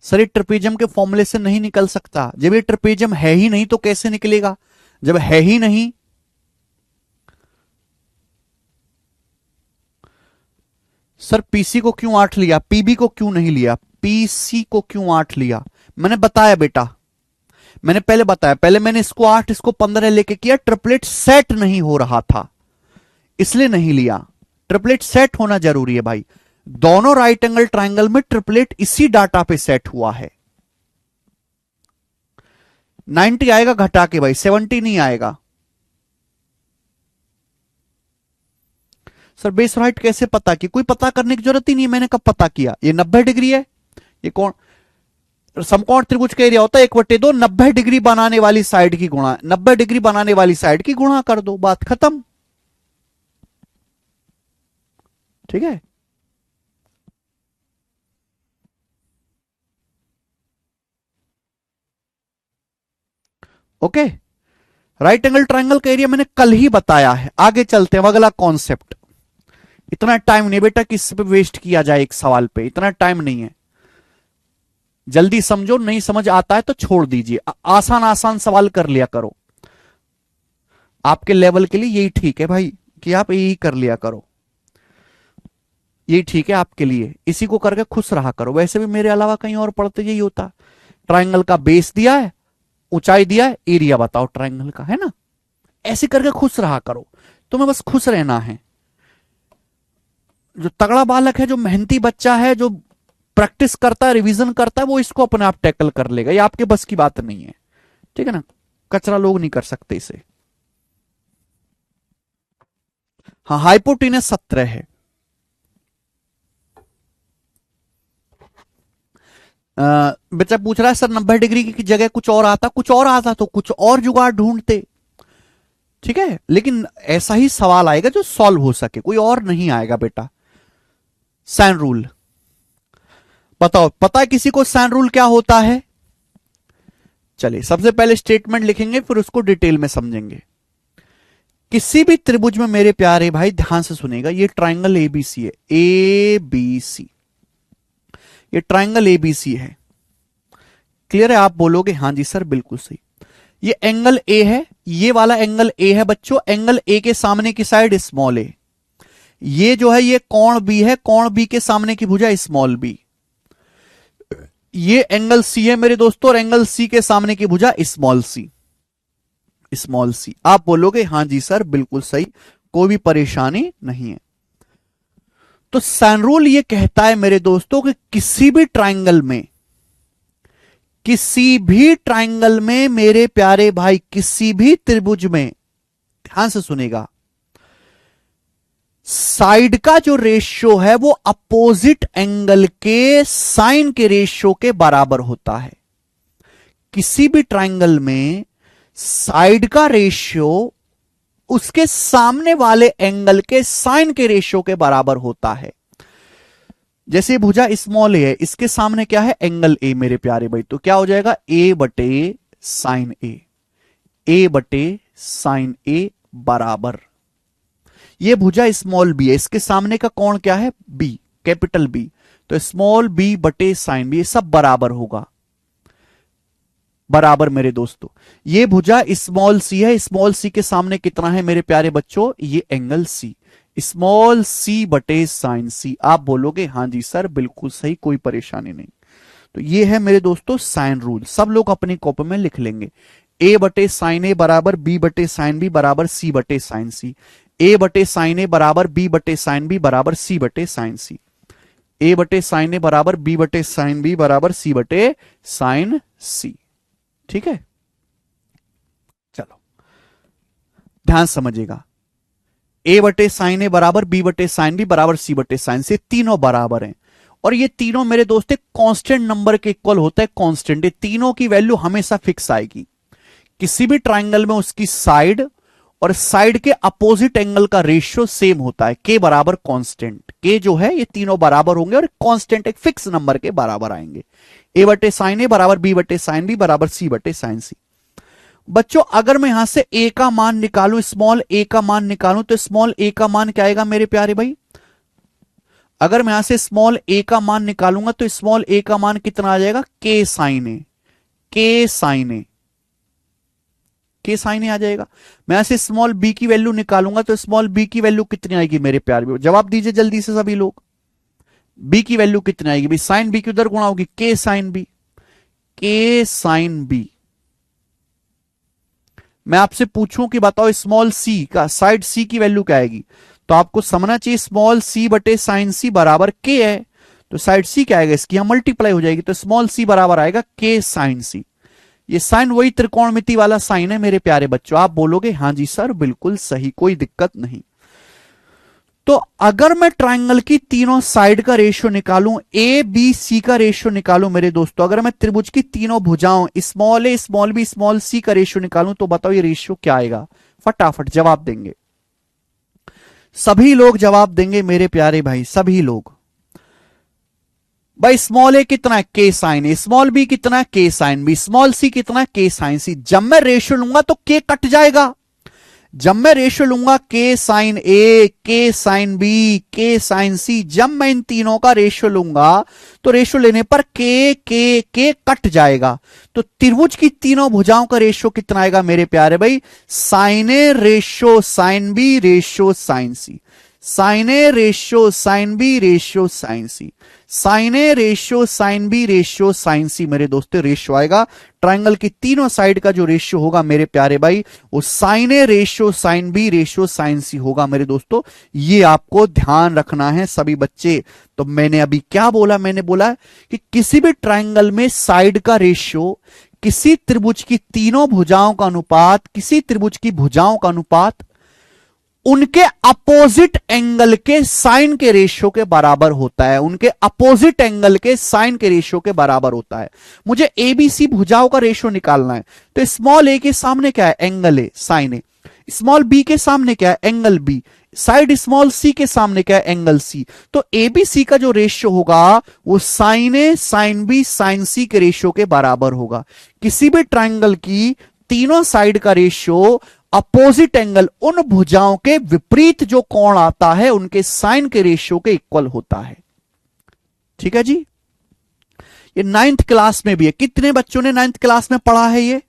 सर ये ट्रपेजियम के फॉर्मूले से नहीं निकल सकता, जब ये ट्रपेजियम है ही नहीं तो कैसे निकलेगा, जब है ही नहीं। सर पीसी को क्यों 8 लिया, पीबी को क्यों नहीं लिया, पीसी को क्यों 8 लिया, मैंने बताया बेटा, मैंने पहले बताया, पहले मैंने इसको 8 इसको 15 लेके किया, ट्रिपलेट सेट नहीं हो रहा था इसलिए नहीं लिया। ट्रिपलेट सेट होना जरूरी है भाई, दोनों राइट एंगल ट्रायंगल में ट्रिपलेट इसी डाटा पे सेट हुआ है। 90 आएगा घटा के भाई, 70 नहीं आएगा। सर बेस राइट कैसे पता की, कोई पता करने की जरूरत ही नहीं है, मैंने कब पता किया, ये 90 डिग्री है, ये कौन समकोण त्रिभुज का एरिया होता है 1/2, 90 डिग्री बनाने वाली साइड की गुणा, 90 डिग्री बनाने वाली साइड की गुणा कर दो, बात खत्म। ठीक है, ओके। राइट एंगल ट्रायंगल का एरिया मैंने कल ही बताया है, आगे चलते हैं अगला कॉन्सेप्ट। इतना टाइम नहीं बेटा कि इस पे वेस्ट किया जाए, एक सवाल पे इतना टाइम नहीं है, जल्दी समझो, नहीं समझ आता है तो छोड़ दीजिए, आसान आसान सवाल कर लिया करो, आपके लेवल के लिए यही ठीक है भाई, कि आप यही कर लिया करो, यही ठीक है आपके लिए, इसी को करके खुश रहा करो। वैसे भी मेरे अलावा कहीं और पढ़ते यही होता, ट्रायंगल का बेस दिया है, ऊंचाई दिया है, एरिया बताओ ट्रायंगल का, है ना, ऐसे करके खुश रहा करो, तुम्हें बस खुश रहना है। जो तगड़ा बालक है, जो मेहनती बच्चा है, जो प्रैक्टिस करता है, रिवीजन करता है, वो इसको अपने आप टैकल कर लेगा, ये आपके बस की बात नहीं है, ठीक है ना, कचरा लोग नहीं कर सकते इसे। हाँ हाइपोटेनस 17 है। बच्चा पूछ रहा है सर 90 डिग्री की जगह कुछ और आता, कुछ और आता तो कुछ और जुगाड़ ढूंढते, ठीक है, लेकिन ऐसा ही सवाल आएगा जो सॉल्व हो सके, कोई और नहीं आएगा बेटा। साइन रूल बताओ, पता है किसी को साइन रूल क्या होता है? चलिए सबसे पहले स्टेटमेंट लिखेंगे, फिर उसको डिटेल में समझेंगे। किसी भी त्रिभुज में मेरे प्यारे भाई ध्यान से सुनेगा, ये ट्राइंगल एबीसी है, एबीसी, ये ट्राइंगल एबीसी है। क्लियर है? आप बोलोगे हाँ जी सर बिल्कुल सही। ये एंगल ए है, ये वाला एंगल ए है बच्चों। एंगल ए के सामने की साइड स्मॉल ए। ये जो है ये कोण बी है, कोण बी के सामने की भुजा स्मॉल बी। ये एंगल सी है मेरे दोस्तों, और एंगल सी के सामने की भुजा स्मॉल सी। Small C. आप बोलोगे हाँ जी सर बिल्कुल सही, कोई भी परेशानी नहीं है। तो साइन रूल ये कहता है मेरे दोस्तों कि किसी भी ट्राइंगल में मेरे प्यारे भाई, किसी भी त्रिभुज में, ध्यान से सुनेगा, साइड का जो रेशियो है वो अपोजिट एंगल के साइन के रेशियो के बराबर होता है। किसी भी ट्राइंगल में साइड का रेशियो उसके सामने वाले एंगल के साइन के रेशियो के बराबर होता है। जैसे भुजा स्मॉल ए है, इसके सामने क्या है? एंगल ए मेरे प्यारे भाई। तो क्या हो जाएगा? ए बटे साइन ए, ए बटे साइन ए बराबर, ये भुजा स्मॉल बी है, इसके सामने का कोण क्या है? B, capital B. तो स्मॉल बी बटे साइन बी, ये सब बराबर होगा, बराबर मेरे दोस्तों। ये भुजा स्मॉल सी है, स्मॉल सी के सामने कितना है मेरे प्यारे बच्चों? ये एंगल सी, स्मॉल सी बटे साइन सी। आप बोलोगे हाँ जी सर बिल्कुल सही, कोई परेशानी नहीं। तो ये है मेरे दोस्तों साइन रूल, सब लोग अपनी कॉपी में लिख लेंगे। ए बटे साइन ए बराबर बी बटे साइन बी बराबर सी बटे साइन सी। ए बटे साइन ए बराबर बी बटे साइन बी बराबर सी बटे साइन सी। ए बटे साइन ए बराबर बी बटे साइन बी बराबर सी बटे साइन सी। ठीक है, चलो ध्यान समझिएगा। ए बटे साइन ए बराबर बी बटे साइन बी बराबर सी बटे साइन सी, तीनों बराबर हैं। और ये तीनों मेरे दोस्त कांस्टेंट नंबर के इक्वल होता है। कांस्टेंट, ये तीनों की वैल्यू हमेशा फिक्स आएगी। किसी भी ट्राइंगल में उसकी साइड और साइड के अपोजिट एंगल का रेशियो सेम होता है, के बराबर कांस्टेंट। के जो है ये तीनों बराबर होंगे और कांस्टेंट एक फिक्स नंबर के बराबर आएंगे। ए बटे साइन ए बराबर बी बटे साइन बी बराबर सी बटे साइन सी। बच्चों अगर मैं यहां से ए का मान निकालूं, स्मॉल ए का मान निकालूं, तो स्मॉल ए का मान क्या आएगा मेरे प्यारे भाई? अगर मैं यहां से स्मॉल ए का मान निकालूंगा तो स्मॉल ए का मान कितना आ जाएगा? के साइन ए, के साइन ए, के साइन ए आ जाएगा। मैं यहां से स्मॉल बी की वैल्यू निकालूंगा तो स्मॉल बी की वैल्यू कितनी आएगी मेरे प्यारे भाई? जवाब दीजिए जल्दी से सभी लोग। बी की वैल्यू कितनी आएगी भाई? साइन बी की उधर गुणा होगी, के साइन बी, के साइन बी। मैं आपसे पूछूं कि बताओ स्मॉल सी का साइड सी की वैल्यू क्या आएगी? तो आपको समझना चाहिए स्मॉल सी बटे साइन सी बराबर के है, तो साइड सी क्या आएगा? इसकी यहां मल्टीप्लाई हो जाएगी, तो स्मॉल सी बराबर आएगा के साइन सी। ये साइन वही त्रिकोणमिति वाला साइन है मेरे प्यारे बच्चों। आप बोलोगे हाँ जी सर बिल्कुल सही, कोई दिक्कत नहीं। तो अगर मैं ट्राइंगल की तीनों साइड का रेशियो निकालूं, ए बी सी का रेशियो निकालूं मेरे दोस्तों, अगर मैं त्रिभुज की तीनों भुजाओं स्मॉल ए स्मॉल बी स्मॉल सी का रेशियो निकालूं, तो बताओ ये रेशियो क्या आएगा? फटाफट जवाब देंगे सभी लोग, जवाब देंगे मेरे प्यारे भाई सभी लोग। भाई स्मॉल ए कितना है? के साइन ए। स्मॉल बी कितना है? के साइन बी। स्मॉल सी कितना है? के साइन सी। जब मैं रेशियो लूंगा तो के कट जाएगा। जब मैं रेशियो लूंगा के साइन ए, के साइन बी, के साइन सी, जब मैं इन तीनों का रेशियो लूंगा तो रेशियो लेने पर के कट जाएगा। तो त्रिभुज की तीनों भुजाओं का रेशियो कितना आएगा मेरे प्यारे भाई? Sine A ratio sine B ratio sine C, sine A ratio sine B ratio sine C, sine A ratio sine B ratio sine C. मेरे दोस्तों रेशियो आएगा ट्राइंगल की तीनों साइड का जो रेशियो होगा मेरे प्यारे भाई, वो sine A ratio sine B ratio sine C होगा मेरे दोस्तों। ये आपको ध्यान रखना है सभी बच्चे। तो मैंने अभी क्या बोला? मैंने बोला कि किसी भी ट्राइंगल में साइड का रेशियो, किसी त्रिभुज की तीनों भुजाओं का अनुपात, किसी त्रिभुज की भुजाओं का अनुपात उनके अपोजिट एंगल के साइन के रेशियो के बराबर होता है। उनके अपोजिट एंगल के साइन के रेशियो के बराबर होता है। मुझे एबीसी भुजाओं का रेशियो निकालना है, तो स्मॉल ए के सामने क्या है? Angle A, sine A. Small B के सामने क्या है? Angle B. Side small C के सामने क्या है? Angle C. तो एबीसी का जो रेशियो होगा वो sine A sine B sine C के रेशियो के बराबर होगा। किसी भी ट्राइंगल की तीनों साइड का रेशियो अपोजिट एंगल, उन भुजाओं के विपरीत जो कोण आता है उनके साइन के रेशियो के इक्वल होता है। ठीक है जी, ये 9th क्लास में भी है। कितने बच्चों ने 9th क्लास में पढ़ा है ये?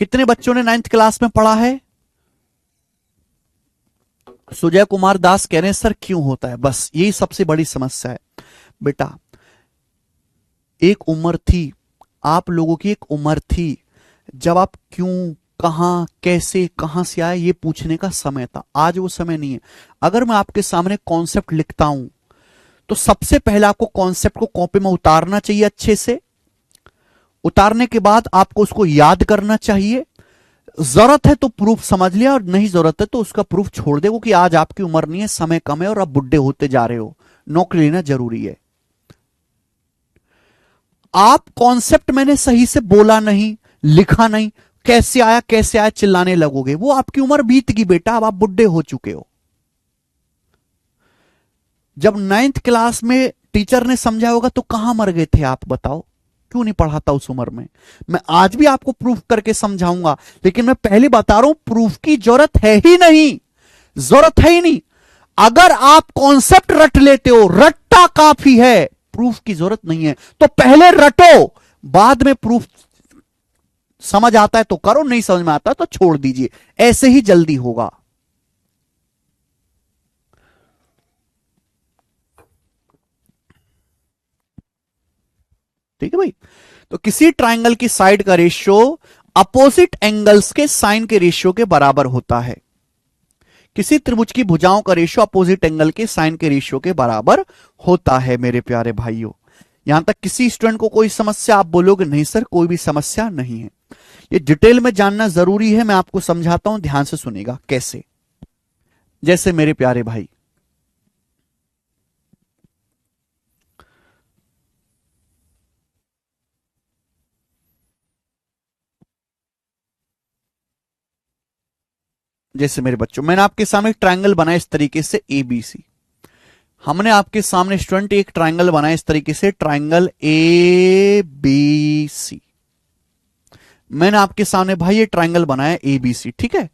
कितने बच्चों ने 9th क्लास में पढ़ा है? सुजय कुमार दास कह रहे हैं सर क्यों होता है? बस यही सबसे बड़ी समस्या है बेटा। एक उम्र थी, आप लोगों की एक उम्र थी जब आप क्यों, कहां, कैसे, कहां से आए ये पूछने का समय था। आज वो समय नहीं है। अगर मैं आपके सामने कॉन्सेप्ट लिखता हूं तो सबसे पहले आपको कॉन्सेप्ट को कॉपी में उतारना चाहिए अच्छे से। उतारने के बाद आपको उसको याद करना चाहिए। जरूरत है तो प्रूफ समझ लिया, और नहीं जरूरत है तो उसका प्रूफ छोड़ दे, क्योंकि आज आपकी उम्र नहीं है, समय कम है और आप बुढ़े होते जा रहे हो, नौकरी लेना जरूरी है। आप कॉन्सेप्ट मैंने सही से बोला नहीं, लिखा नहीं, कैसे आया कैसे आया चिल्लाने लगोगे, वो आपकी उम्र बीत गई बेटा, अब आप बुढ़े हो चुके हो। जब 9th क्लास में टीचर ने समझा होगा तो कहां मर गए थे आप? बताओ, क्यों नहीं पढ़ा था उस उम्र में? मैं आज भी आपको प्रूफ करके समझाऊंगा, लेकिन मैं पहले बता रहा हूं प्रूफ की जरूरत है ही नहीं, जरूरत है ही नहीं। अगर आप कॉन्सेप्ट रट लेते हो, रट्टा काफी है, प्रूफ की जरूरत नहीं है। तो पहले रटो, बाद में प्रूफ समझ आता है तो करो, नहीं समझ में आता तो छोड़ दीजिए, ऐसे ही जल्दी होगा। ठीक है भाई। तो किसी ट्राइंगल की साइड का रेशियो अपोजिट एंगल्स के साइन के रेशियो के बराबर होता है। किसी त्रिभुज की भुजाओं का रेशियो अपोजिट एंगल के साइन के रेशियो के बराबर होता है मेरे प्यारे भाइयों। यहां तक किसी स्टूडेंट को कोई समस्या? आप बोलोगे नहीं सर कोई भी समस्या नहीं है। ये डिटेल में जानना जरूरी है, मैं आपको समझाता हूं, ध्यान से सुनिएगा कैसे। जैसे मेरे प्यारे भाई, जैसे मेरे बच्चों, मैंने आपके सामने ट्रायंगल बनाया इस तरीके से एबीसी। हमने आपके सामने स्टूडेंट एक ट्रायंगल बनाया इस तरीके से, ट्रायंगल ए बी सी। मैंने आपके सामने भाई ये ट्रायंगल बनाया एबीसी, ठीक है।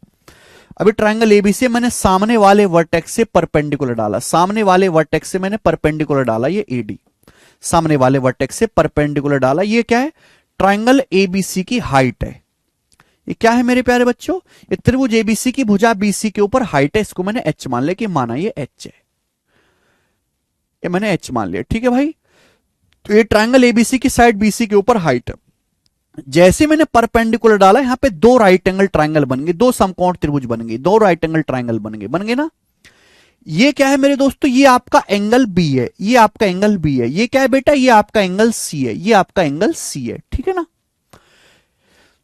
अभी ट्रायंगल एबीसी मैंने सामने वाले वर्टेक्स से परपेंडिकुलर डाला, सामने वाले वर्टेक्स से मैंने परपेंडिकुलर डाला, ये एडी, सामने वाले वर्टेक्स से परपेंडिकुलर डाला। ये क्या है? ट्रायंगल एबीसी की हाइट है। ये क्या है मेरे प्यारे बच्चों? ये त्रिभुज एबीसी की भुजा बीसी के ऊपर हाइट है, इसको मैंने एच मान लिया, कि माना ये एच है, ये मैंने एच मान लिया, ठीक है भाई। तो ये ट्रायंगल एबीसी की साइड बीसी के ऊपर हाइट है। जैसे मैंने परपेंडिकुलर डाला, यहां पे दो राइट एंगल ट्रायंगल बन गए, दो समकोण त्रिभुज बन गए, दो राइट एंगल ट्रायंगल बन गए ना। ये क्या है मेरे दोस्तों? ये आपका एंगल बी है, ये आपका एंगल बी है। ये क्या है बेटा? ये आपका एंगल सी है, ये आपका एंगल सी है, ठीक है ना।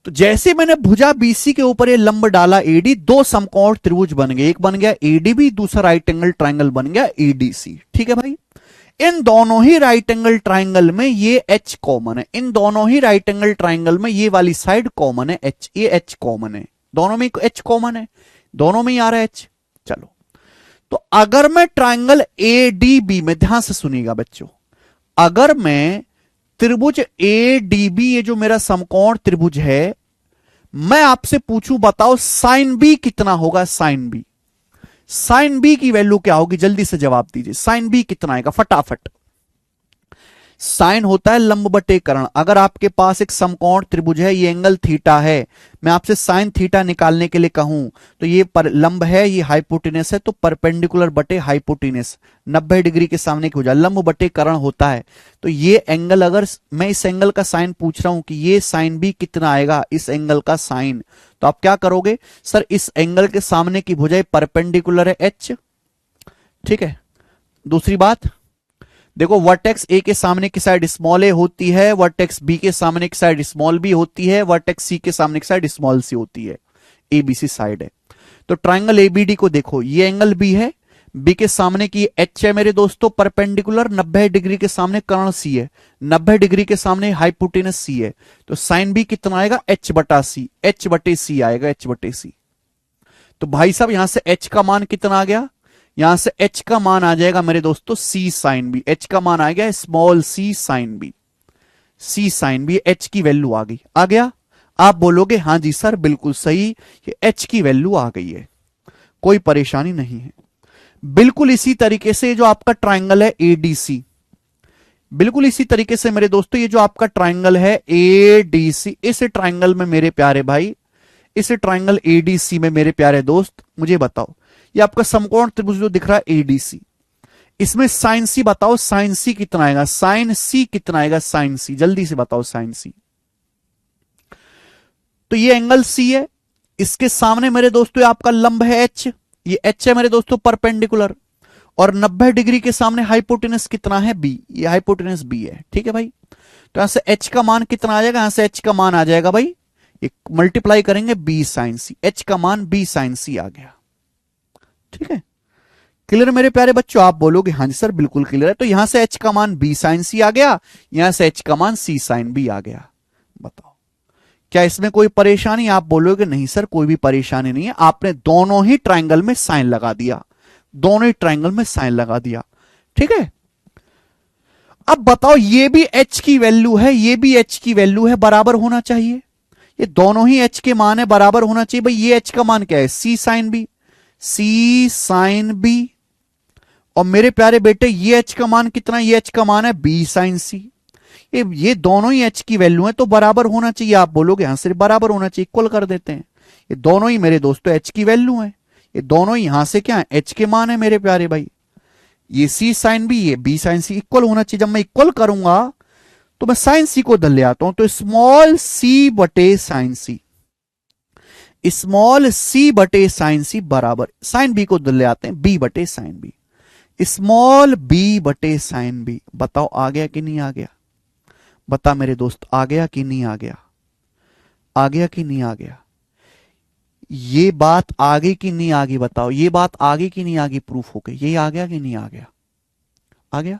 तो जैसे मैंने भुजा बीसी के ऊपर ये लंब डाला एडी, दो समकोण त्रिभुज बन गए, एक बन गया एडीबी, दूसरा राइट एंगल ट्रायंगल बन गया एडीसी, ठीक है भाई। इन दोनों ही राइट एंगल ट्रायंगल में ये एच कॉमन है, इन दोनों ही राइट एंगल ट्रायंगल में ये वाली साइड कॉमन है एच, ये एच कॉमन है, दोनों में एच कॉमन है, दोनों में ही आ रहा है एच। चलो, तो अगर मैं ट्रायंगल एडीबी में, ध्यान से सुनिएगा बच्चों, अगर मैं त्रिभुज एडीबी, ये जो मेरा समकोण त्रिभुज है, मैं आपसे पूछूं बताओ साइन बी कितना होगा? साइन बी, साइन बी की वैल्यू क्या होगी? जल्दी से जवाब दीजिए, साइन बी कितना आएगा फटाफट। साइन होता है लंब बटे कर्ण। अगर आपके पास एक समकोण त्रिभुज है, ये एंगल थीटा है, मैं आपसे साइन थीटा निकालने के लिए कहूं तो ये लंब है, ये हाइपोटेनस है, तो परपेंडिकुलर बटे हाइपोटेनस 90 डिग्री के सामने की हो जाए, लंब बटे कर्ण होता है। तो ये एंगल, अगर मैं इस एंगल का साइन पूछ रहा हूं कि ये साइन भी कितना आएगा, इस एंगल का साइन, तो आप क्या करोगे? सर इस एंगल के सामने की भुजा परपेंडिकुलर है एच, ठीक है। दूसरी बात देखो, वर्टेक्स ए के सामने की साइड स्मॉल ए होती है, वर्टेक्स बी के सामने की साइड स्मॉल बी होती है, वर्टेक्स सी के सामने की साइड स्मॉल सी होती है, एबीसी साइड है। तो ट्रायंगल एबीडी को देखो, ये एंगल बी है, बी के सामने की एच है मेरे दोस्तों परपेंडिकुलर, 90 डिग्री के सामने कर्ण सी है, 90 डिग्री के सामने हाइपोटेनस सी है, तो साइन बी कितना आएगा? एच बटा सी, एच बटे सी आएगा, एच बटे सी। तो भाई साहब यहां से एच का मान कितना आ गया? यहां से एच का मान आ जाएगा मेरे दोस्तों सी साइन बी, एच का मान आ गया स्मॉल सी साइन बी, सी साइन बी, एच की वैल्यू आ गई, आ गया। आप बोलोगे हाँ जी सर बिल्कुल सही, ये एच की वैल्यू आ गई है, कोई परेशानी नहीं है। बिल्कुल इसी तरीके से जो आपका ट्रायंगल है एडीसी, बिल्कुल इसी तरीके से मेरे दोस्तों ये जो आपका ट्राइंगल है एडीसी, इस ट्राइंगल में मेरे प्यारे भाई, इस ट्राइंगल एडीसी में मेरे प्यारे दोस्त मुझे बताओ, ये आपका समकोण त्रिभुज जो दिख रहा है एडीसी, इसमें साइन सी बताओ, साइन सी कितना आएगा, साइन सी कितना आएगा, साइन सी जल्दी से बताओ साइन सी। तो ये एंगल सी है, इसके सामने मेरे दोस्तों आपका लंब है एच, ये एच है मेरे दोस्तों परपेंडिकुलर, और 90 डिग्री के सामने हाइपोटेनस कितना है बी, ये हाइपोटेनस बी है। ठीक है भाई, तो यहां से एच का मान कितना आ जाएगा, यहां से एच का मान आ जाएगा भाई, एक मल्टीप्लाई करेंगे बी साइन सी, एच का मान बी साइन सी आ गया। ठीक है, क्लियर मेरे प्यारे बच्चों, आप बोलोगे हाँ जी सर बिल्कुल क्लियर है। तो यहां से एच का मान बी साइन सी आ गया, यहां से एच का मान सी साइन बी आ गया। बताओ क्या इसमें कोई परेशानी, आप बोलोगे नहीं सर कोई भी परेशानी नहीं है, आपने दोनों ही ट्राइंगल में साइन लगा दिया, दोनों ही ट्राइंगल में साइन लगा दिया। ठीक है, अब बताओ ये भी एच की वैल्यू है, ये भी एच की वैल्यू है, बराबर होना चाहिए, ये दोनों ही एच के मान है, बराबर होना चाहिए भाई। ये एच का मान क्या है, सी साइन बी, सी साइन बी, और मेरे प्यारे बेटे ये एच का मान कितना, ये एच का मान है बी साइन सी, ये दोनों ही एच की वैल्यू है तो बराबर होना चाहिए। आप बोलोगे हाँ सिर्फ बराबर होना चाहिए, इक्वल कर देते हैं, ये दोनों ही मेरे दोस्तों एच की वैल्यू है, ये दोनों ही यहां से क्या है एच के मान है मेरे प्यारे भाई, ये सी साइन बी, ये बी साइन सी, इक्वल होना चाहिए। जब मैं इक्वल करूंगा तो मैं साइन सी को धर ले आता हूं, तो स्मॉल सी बटे साइन सी, स्मॉल सी बटे साइन सी बराबर, साइन बी को धर ले आते हैं बी बटे साइन बी, स्मॉल बी बटे साइन बी। बताओ आ गया कि नहीं आ गया, बता मेरे दोस्त आ गया कि नहीं आ गया, आ गया कि नहीं आ गया, ये बात आ गई कि नहीं आ गई, बताओ ये बात आ गई कि नहीं आ गई, प्रूफ हो गई, ये आ गया कि नहीं आ गया, आ गया।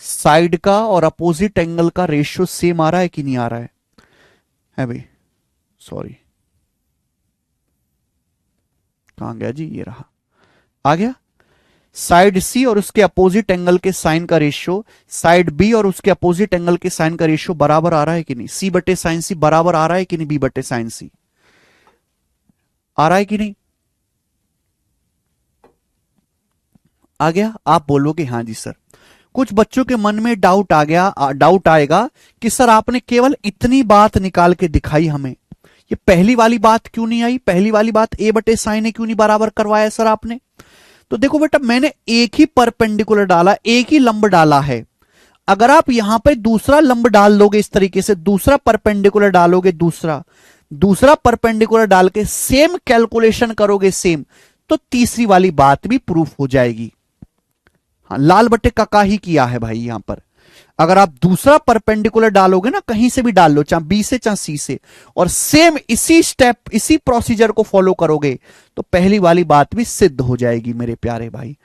साइड का और अपोजिट एंगल का रेशियो सेम आ रहा है कि नहीं आ रहा है भाई, सॉरी कहां गया जी, ये रहा, आ गया। साइड सी और उसके अपोजिट एंगल के साइन का रेशियो, साइड बी और उसके अपोजिट एंगल के साइन का रेशियो बराबर आ रहा है कि नहीं, सी बटे साइन सी बराबर आ रहा है कि नहीं, बी बटे साइन सी आ रहा है कि नहीं, आ गया। आप बोलोगे हाँ जी सर। कुछ बच्चों के मन में डाउट आ गया, डाउट आएगा कि सर आपने केवल इतनी बात निकाल के दिखाई हमें, ये पहली वाली बात क्यों नहीं आई, पहली वाली बात ए बटे साइन ए क्यों नहीं बराबर करवाया सर आपने। तो देखो बेटा मैंने एक ही परपेंडिकुलर डाला, एक ही लंब डाला है, अगर आप यहां पे दूसरा लंब डाल दोगे इस तरीके से, दूसरा परपेंडिकुलर डालोगे, दूसरा परपेंडिकुलर डाल के सेम कैलकुलेशन करोगे सेम, तो तीसरी वाली बात भी प्रूफ हो जाएगी। हाँ लाल बटे का ही किया है भाई यहां पर, अगर आप दूसरा परपेंडिकुलर डालोगे ना, कहीं से भी डाल लो, चाहे बी से चाहे सी से, और सेम इसी स्टेप इसी प्रोसीजर को फॉलो करोगे, तो पहली वाली बात भी सिद्ध हो जाएगी मेरे प्यारे भाई।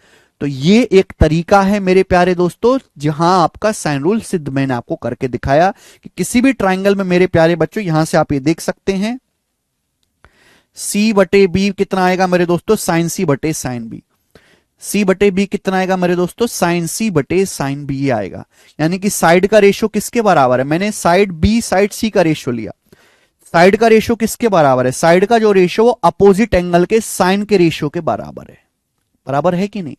तो ये एक तरीका है मेरे प्यारे दोस्तों, जहां आपका साइन रूल सिद्ध मैंने आपको करके दिखाया कि किसी भी ट्राइंगल में मेरे प्यारे बच्चों, यहां से आप ये देख सकते हैं सी बटे बी कितना आएगा मेरे दोस्तों, साइन सी बटे साइन बी, सी बटे बी कितना आएगा मेरे दोस्तों, साइन सी बटे साइन बी आएगा। यानी कि साइड का रेशियो किसके बराबर है, मैंने साइड बी साइड सी का रेशियो लिया, साइड का रेशियो किसके बराबर है, साइड का जो रेशियो वो अपोजिट एंगल के साइन के रेशियो के बराबर है, बराबर है कि नहीं।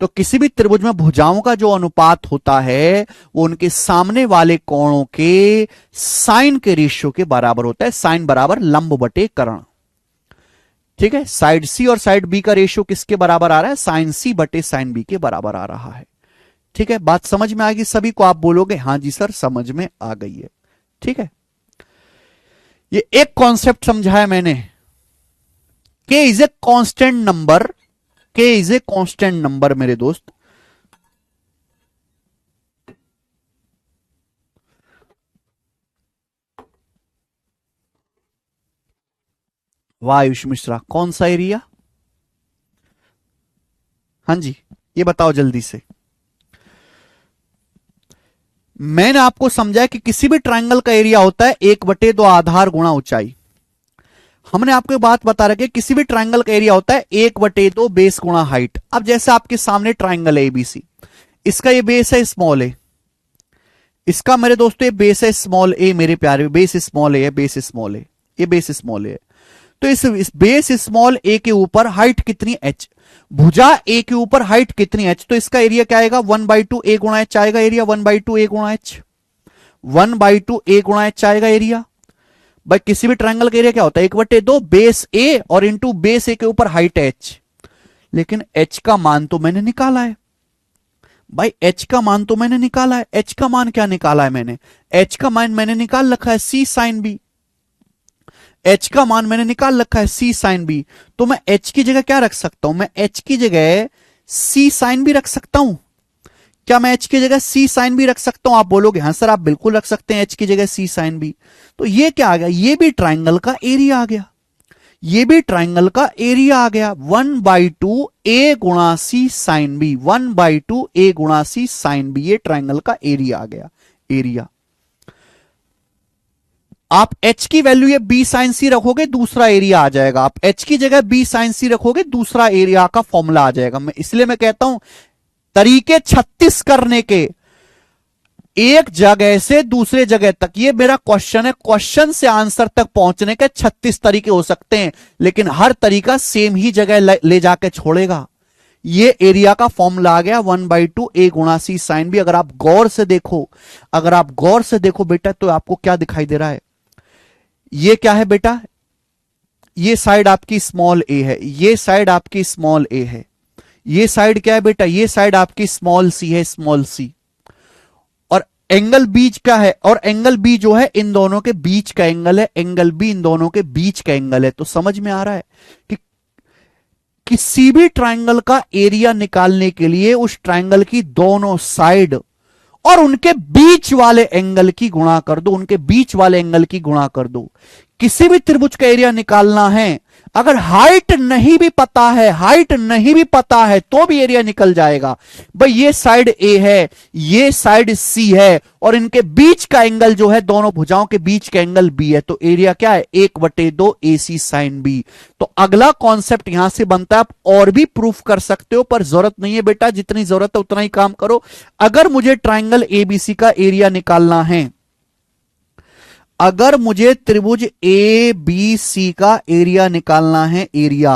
तो किसी भी त्रिभुज में भुजाओं का जो अनुपात होता है वो उनके सामने वाले कोणों के साइन के रेशियो के बराबर होता है, साइन बराबर लंब बटे कर्ण। ठीक है, साइड सी और साइड बी का रेशियो किसके बराबर आ रहा है, साइन सी बटे साइन बी के बराबर आ रहा है। ठीक है, बात समझ में आएगी सभी को, आप बोलोगे हाँ जी सर समझ में आ गई है। ठीक है, ये एक कॉन्सेप्ट समझाया मैंने, के इज ए कांस्टेंट नंबर, के इज ए कांस्टेंट नंबर मेरे दोस्त। वाह आयुष मिश्रा, कौन सा एरिया, हाँ जी ये बताओ जल्दी से। मैंने आपको समझाया कि किसी भी ट्रायंगल का एरिया होता है 1/2 आधार गुणा ऊंचाई। हमने आपको बात बता रखी है किसी भी ट्रायंगल का एरिया होता है 1/2 बेस गुणा हाइट। अब जैसे आपके सामने ट्रायंगल है एबीसी, इसका ये बेस है स्मॉल ए, इसका मेरे दोस्तों ये बेस है स्मॉल ए, मेरे प्यारे बेस स्मॉल ए है, बेस स्मॉल ए, ये बेस स्मॉल ए है। तो इस बेस स्मॉल ए के ऊपर हाइट कितनी h, भुजा ए के ऊपर हाइट कितनी h, तो इसका एरिया क्या आएगा 1/2 a गुणा h आएगा एरिया, 1/2 a गुणा h, 1/2 a गुणा h आएगा एरिया। भाई किसी भी ट्रायंगल का एरिया क्या होता है 1/2 बेस ए और इंटू बेस ए के ऊपर हाइट h। लेकिन h का मान तो मैंने निकाला है भाई, h का मान तो मैंने निकाला है। h का मान क्या निकाला है मैंने, h का मान मैंने निकाल रखा है c साइन b, h का मान मैंने निकाल रखा है c साइन b। तो मैं h की जगह क्या रख सकता हूं, मैं h की जगह c साइन b रख सकता हूं। क्या मैं h की जगह c साइन b रख सकता हूं? आप बोलोगे हाँ सर आप बिल्कुल रख सकते हैं h की जगह c साइन b। तो ये क्या आ गया, ये भी ट्राइंगल का एरिया आ गया, ये भी ट्राइंगल का एरिया आ गया 1/2 a गुणा c साइन b, 1/2 a गुणा c साइन b, ये ट्राइंगल का एरिया आ गया एरिया। आप h की वैल्यू ये b साइन c रखोगे दूसरा एरिया आ जाएगा, आप h की जगह b साइन c रखोगे दूसरा एरिया का फॉर्मूला आ जाएगा। मैं इसलिए मैं कहता हूं तरीके 36 करने के, एक जगह से दूसरे जगह तक, ये मेरा क्वेश्चन है, क्वेश्चन से आंसर तक पहुंचने के 36 तरीके हो सकते हैं, लेकिन हर तरीका सेम ही जगह ले जाके छोड़ेगा। ये एरिया का फॉर्मूला आ गया 1/2 a गुणा c साइन b। अगर आप गौर से देखो, अगर आप गौर से देखो बेटा, तो आपको क्या दिखाई दे रहा है, ये क्या है बेटा, ये साइड आपकी स्मॉल a है, ये साइड आपकी स्मॉल a है, ये साइड क्या है बेटा, ये साइड आपकी स्मॉल c है, स्मॉल c। और एंगल बीच क्या है, और एंगल बी जो है इन दोनों के बीच का एंगल है, एंगल बी इन दोनों के बीच का एंगल है। तो समझ में आ रहा है कि किसी भी ट्राइंगल का एरिया निकालने के लिए उस ट्राइंगल की दोनों साइड और उनके बीच वाले एंगल की गुणा कर दो, उनके बीच वाले एंगल की गुणा कर दो। किसी भी त्रिभुज का एरिया निकालना है, अगर हाइट नहीं भी पता है, हाइट नहीं भी पता है तो भी एरिया निकल जाएगा। भाई ये साइड ए है, ये साइड सी है, और इनके बीच का एंगल जो है, दोनों भुजाओं के बीच का एंगल बी है, तो एरिया क्या है 1/2 AC साइन बी। तो अगला कॉन्सेप्ट यहां से बनता है, आप और भी प्रूफ कर सकते हो पर जरूरत नहीं है बेटा, जितनी जरूरत है उतना ही काम करो। अगर मुझे ट्राइंगल एबीसी का एरिया निकालना है, अगर मुझे त्रिभुज ए बी सी का एरिया निकालना है, एरिया,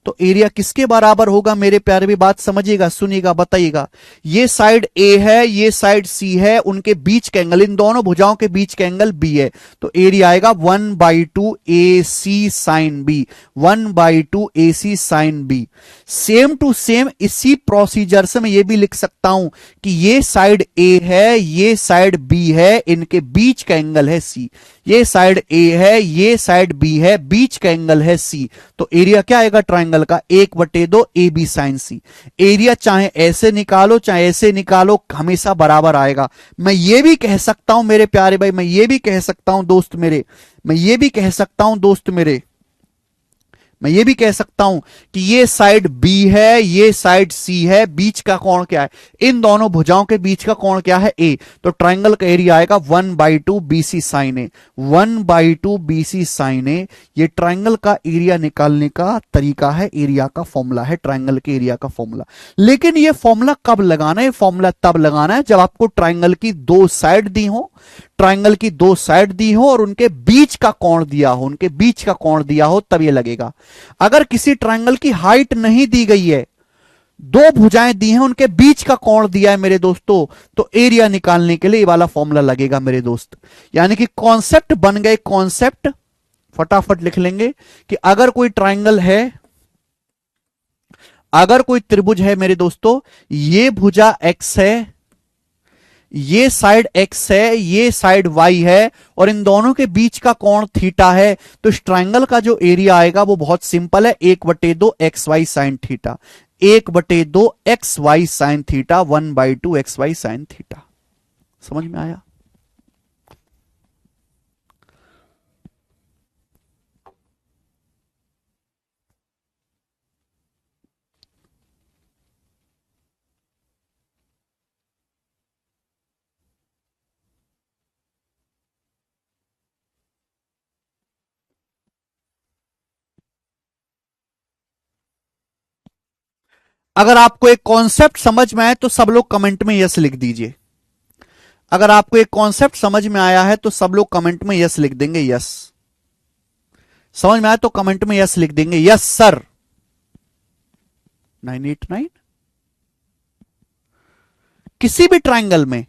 तो एरिया किसके बराबर होगा मेरे प्यारे, भी बात समझिएगा, सुनिएगा, बताइएगा। ये साइड ए है, ये साइड सी है, उनके बीच का एंगल, इन दोनों भुजाओं के बीच का एंगल बी है, तो एरिया आएगा 1/2 AC sine B, 1/2 AC sine B. Same to same इसी प्रोसीजर से मैं ये भी लिख सकता हूं कि ये साइड ए है, ये साइड बी है, इनके बीच का एंगल है सी, ये साइड ए है, ये साइड बी है, बीच का एंगल है सी, तो एरिया क्या आएगा ट्राइंगल का 1/2 AB साइन सी। एरिया चाहे ऐसे निकालो चाहे ऐसे निकालो, हमेशा बराबर आएगा। मैं ये भी कह सकता हूं मेरे प्यारे भाई, मैं ये भी कह सकता हूं दोस्त मेरे, मैं ये भी कह सकता हूं दोस्त मेरे, मैं ये भी कह सकता हूं कि ये साइड बी है, ये साइड सी है, बीच का कोण क्या है, इन दोनों भुजाओं के बीच का कोण क्या है ए, तो ट्राइंगल का एरिया आएगा 1/2 BC साइन ए, 1/2 BC साइन ए। ये ट्राइंगल का एरिया निकालने का तरीका है, एरिया का फॉर्मूला है, ट्राइंगल के एरिया का फॉर्मूला। लेकिन ये फॉर्मूला कब लगाना है, फॉर्मूला तब लगाना है जब आपको ट्राइंगल की दो साइड दी हो, ट्राइंगल की दो साइड दी हो और उनके बीच का कोण दिया हो, उनके बीच का कोण दिया हो, तब ये लगेगा। अगर किसी ट्राइंगल की हाइट नहीं दी गई है, दो भुजाएं दी हैं, उनके बीच का कोण दिया है मेरे दोस्तों, तो एरिया निकालने के लिए ये वाला फॉर्मूला लगेगा मेरे दोस्त। यानी कि कॉन्सेप्ट बन गए, कॉन्सेप्ट फटाफट लिख लेंगे कि अगर कोई ट्राइंगल है, अगर कोई त्रिभुज है मेरे दोस्तों, ये भुजा x है, ये साइड x है, ये साइड y है, और इन दोनों के बीच का कोण थीटा है, तो इस ट्राइंगल का जो एरिया आएगा वो बहुत सिंपल है, 1/2 XY sine theta, 1/2 XY sine theta, 1/2 XY sine theta. समझ में आया? अगर आपको एक कॉन्सेप्ट समझ में आए तो सब लोग कमेंट में यस लिख दीजिए। अगर आपको एक कॉन्सेप्ट समझ में आया है तो सब लोग कमेंट में यस लिख देंगे, यस। समझ में आया तो कमेंट में यस लिख देंगे, यस सर। 989। किसी भी ट्राइंगल में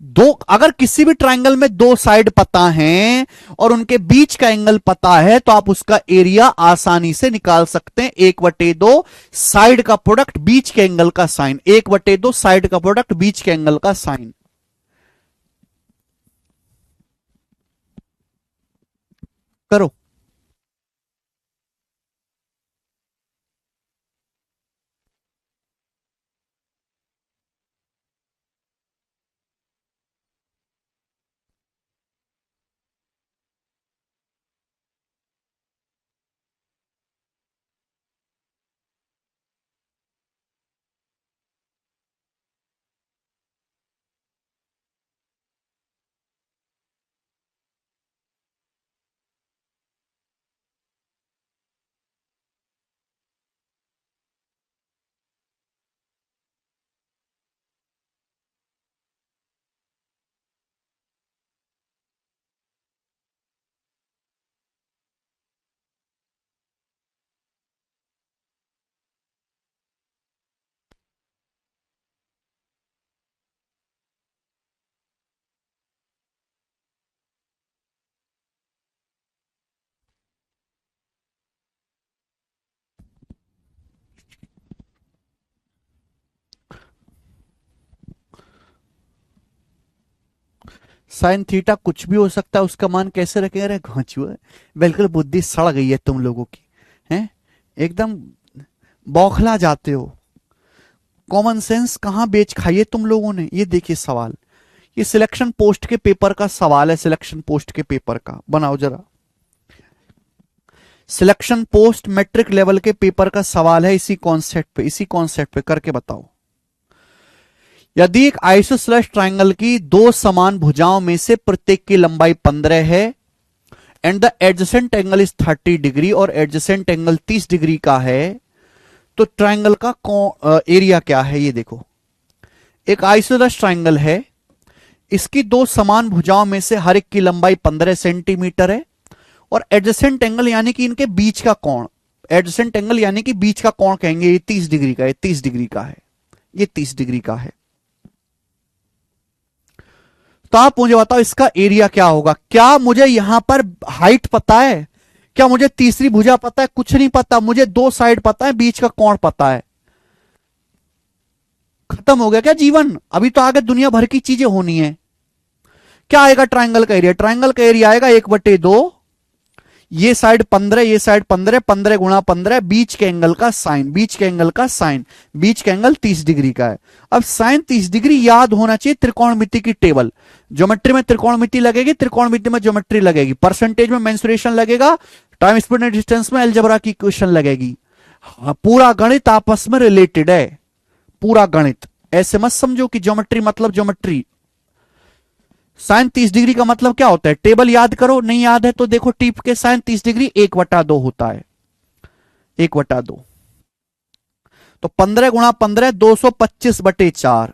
दो, अगर किसी भी ट्राइंगल में दो साइड पता हैं और उनके बीच का एंगल पता है तो आप उसका एरिया आसानी से निकाल सकते हैं। 1/2 साइड का प्रोडक्ट बीच के एंगल का साइन, 1/2 साइड का प्रोडक्ट बीच के एंगल का साइन। करो। साइन थीटा कुछ भी हो सकता है, उसका मान कैसे रखेंगे? अरे घांचुआ, बिल्कुल बुद्धि सड़ गई है तुम लोगों की, हैं? एकदम बौखला जाते हो। कॉमन सेंस कहां बेच खाई है तुम लोगों ने? ये देखिए सवाल, ये सिलेक्शन पोस्ट के पेपर का सवाल है, सिलेक्शन पोस्ट के पेपर का। बनाओ जरा, सिलेक्शन पोस्ट मैट्रिक लेवल के पेपर का सवाल है, इसी कॉन्सेप्ट पे करके बताओ। यदि एक आइसोसेलेस ट्राइंगल की दो समान भुजाओं में से प्रत्येक की लंबाई 15 है and the adjacent angle is 30 degree और एडजेसेंट एंगल 30 डिग्री का है, तो ट्राइंगल का एरिया क्या है? ये देखो, एक आइसोसेलेस ट्राइंगल है, इसकी दो समान भुजाओं में से हर एक की लंबाई 15 सेंटीमीटर है और एडजेसेंट एंगल यानी कि इनके बीच का कोण, एडजेसेंट एंगल यानी कि बीच का कोण कहेंगे, ये 30 डिग्री का है, 30 डिग्री का है, ये 30 डिग्री का है। तो आप मुझे बताओ इसका एरिया क्या होगा? क्या मुझे यहां पर हाइट पता है? क्या मुझे तीसरी भुजा पता है? कुछ नहीं पता, मुझे दो साइड पता है, बीच का कोण पता है। खत्म हो गया क्या जीवन? अभी तो आगे दुनिया भर की चीजें होनी है। क्या आएगा ट्राइंगल का एरिया? ट्राइंगल का एरिया आएगा 1/2, ये साइड 15, ये साइड 15, 15 गुणा 15, बीच के एंगल का साइन, बीच के एंगल का साइन, बीच का एंगल 30 डिग्री का है। अब साइन 30 डिग्री याद होना चाहिए, त्रिकोणमिति की टेबल। ज्योमेट्री में त्रिकोणमिति लगेगी, त्रिकोणमिति में ज्योमेट्री लगेगी, परसेंटेज में मेंसुरेशन लगेगा, टाइम स्पीड एंड डिस्टेंस में अलजेब्रा की इक्वेशन लगेगी। हाँ, पूरा गणित आपस में रिलेटेड है, पूरा गणित। ऐसे मत समझो कि ज्योमेट्री मतलब ज्योमेट्री। साइन 30 डिग्री का मतलब क्या होता है? टेबल याद करो, नहीं याद है तो देखो टीप के, साइन 30 डिग्री 1/2 होता है, 1/2। तो 15 गुणा 15 225/4।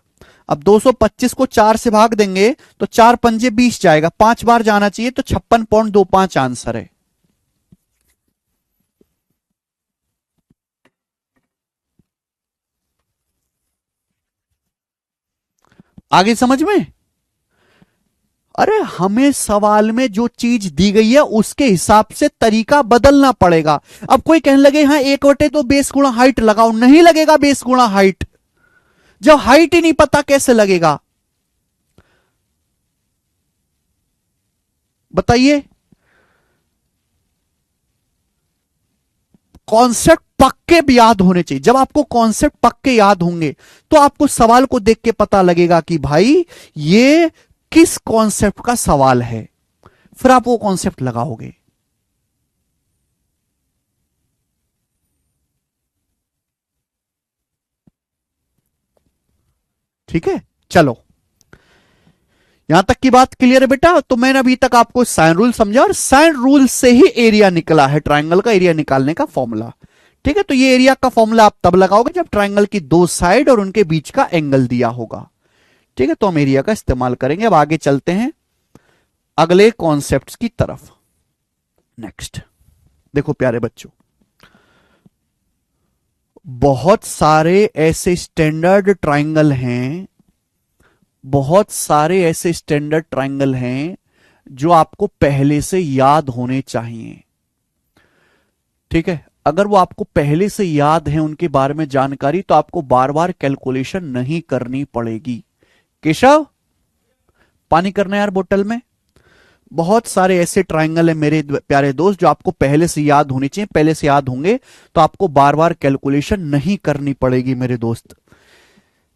अब 225 को 4 से भाग देंगे तो 4 पंजे 20 जाएगा, 5 बार जाना चाहिए, तो 56.25 आंसर है। आगे समझ में? अरे हमें सवाल में जो चीज दी गई है उसके हिसाब से तरीका बदलना पड़ेगा। अब कोई कहने लगे हाँ 1/2 बेस गुणा हाइट लगाओ, नहीं लगेगा बेस गुणा हाइट, जब हाइट ही नहीं पता कैसे लगेगा? बताइए। कॉन्सेप्ट पक्के भी याद होने चाहिए। जब आपको कॉन्सेप्ट पक्के याद होंगे तो आपको सवाल को देख के पता लगेगा कि भाई ये किस कॉन्सेप्ट का सवाल है, फिर आप वो कॉन्सेप्ट लगाओगे। ठीक है, चलो यहां तक की बात क्लियर है बेटा? तो मैंने अभी तक आपको साइन रूल समझा और साइन रूल से ही एरिया निकला है, ट्राइंगल का एरिया निकालने का फॉर्मूला। ठीक है, तो ये एरिया का फॉर्मूला आप तब लगाओगे जब ट्राइंगल की दो साइड और उनके बीच का एंगल दिया होगा। ठीक है, तो हम एरिया का इस्तेमाल करेंगे। अब आगे चलते हैं अगले कॉन्सेप्ट्स की तरफ। नेक्स्ट, देखो प्यारे बच्चों, बहुत सारे ऐसे स्टैंडर्ड ट्राइंगल हैं, बहुत सारे ऐसे स्टैंडर्ड ट्राइंगल हैं जो आपको पहले से याद होने चाहिए। ठीक है, अगर वो आपको पहले से याद है उनके बारे में जानकारी, तो आपको बार बार कैलकुलेशन नहीं करनी पड़ेगी। केशव, पानी करना यार बोतल में। बहुत सारे ऐसे ट्राइंगल है मेरे प्यारे दोस्त जो आपको पहले से याद होने चाहिए, पहले से याद होंगे तो आपको बार बार कैलकुलेशन नहीं करनी पड़ेगी मेरे दोस्त।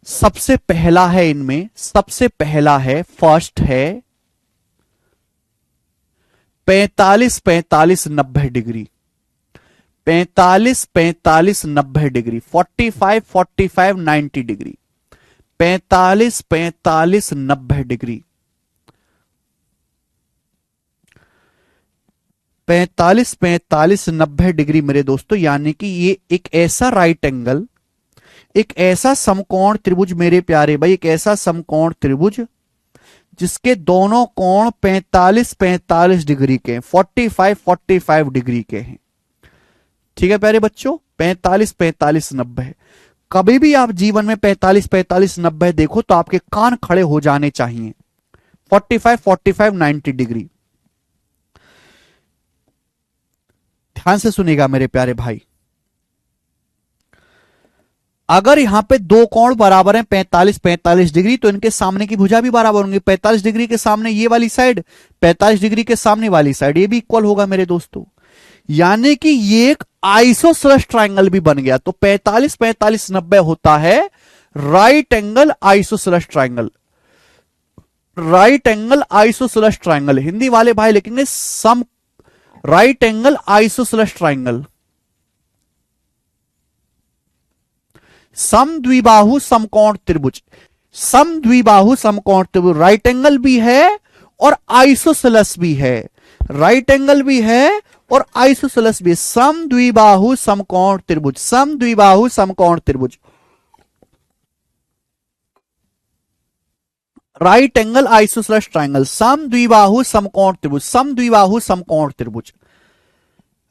सबसे पहला है इनमें, सबसे पहला है, फर्स्ट है 45 45 90 degree. 45 45 90 degree, 45 45 90 degree, 45 45 90 degree, 45 45 90 degree मेरे दोस्तों। यानी कि ये एक ऐसा राइट एंगल, एक ऐसा समकोण त्रिभुज मेरे प्यारे भाई, एक ऐसा समकोण त्रिभुज जिसके दोनों कोण 45 45 डिग्री के, 45 45 डिग्री के हैं। ठीक है प्यारे बच्चों, 45 45 90। कभी भी आप जीवन में 45 45 90 देखो तो आपके कान खड़े हो जाने चाहिए। 45 45 90 डिग्री, ध्यान से सुनेगा मेरे प्यारे भाई। अगर यहां पे दो कोण बराबर हैं 45 45 डिग्री, तो इनके सामने की भुजा भी बराबर होंगी। 45 डिग्री के सामने ये वाली साइड, 45 डिग्री के सामने वाली साइड, ये भी इक्वल होगा मेरे दोस्तों। यानी कि ये एक आइसोसेलेस ट्राइंगल भी बन गया। तो 45 45 90 होता है right angle isosceles triangle. Right angle isosceles triangle, Hindi वाले भाई लिखेंगे सम राइट एंगल आइसोसेलेस ट्राइंगल। समद्विबाहु समकोण त्रिभुज, समद्विबाहु समकोण त्रिभुज, राइट एंगल भी है और आइसोसेलेस भी है। राइट एंगल भी है और आइसोसेलेस भी। समद्विबाहु समकोण त्रिभुज, समद्विबाहु समकोण त्रिभुज, राइट एंगल आइसोसेलेस ट्राइंगल, समद्विबाहु समकोण त्रिभुज, समद्विबाहु समकोण त्रिभुज।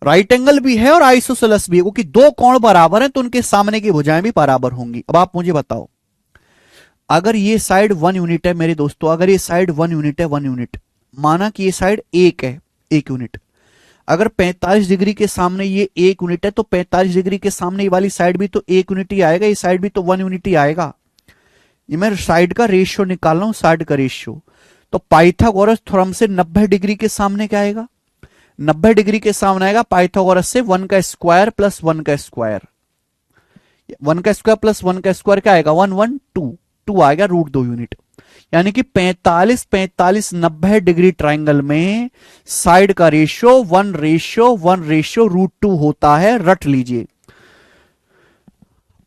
राइट एंगल भी है और आइसोसेलेस भी है, क्योंकि दो कोण बराबर हैं तो उनके सामने की भुजाएं भी बराबर होंगी। अब आप मुझे बताओ, अगर ये साइड 1 यूनिट है मेरे दोस्तों, अगर ये साइड 1 यूनिट है, 1 यूनिट, माना कि ये साइड 1 है, 1 यूनिट, अगर 45 डिग्री के सामने ये 1 यूनिट है तो 45 डिग्री के सामने ये वाली साइड भी तो 1 यूनिट ही आएगा, ये साइड भी तो 1 यूनिट ही आएगा। ये मैं साइड का रेशियो निकाल रहा हूं, साइड का रेशियो। तो पाइथागोरस थ्योरम से 90 डिग्री के सामने क्या आएगा? 90 डिग्री के सामने आएगा पाइथागोरस से 1 का स्क्वायर प्लस 1 का स्क्वायर। 1 का स्क्वायर प्लस 1 का स्क्वायर क्या आएगा? 1 1 2, 2 आएगा रूट 2 यूनिट। यानी कि 45 45 90 डिग्री ट्राइंगल में साइड का रेशियो 1 रेशियो रूट 2 होता है, रट लीजिए।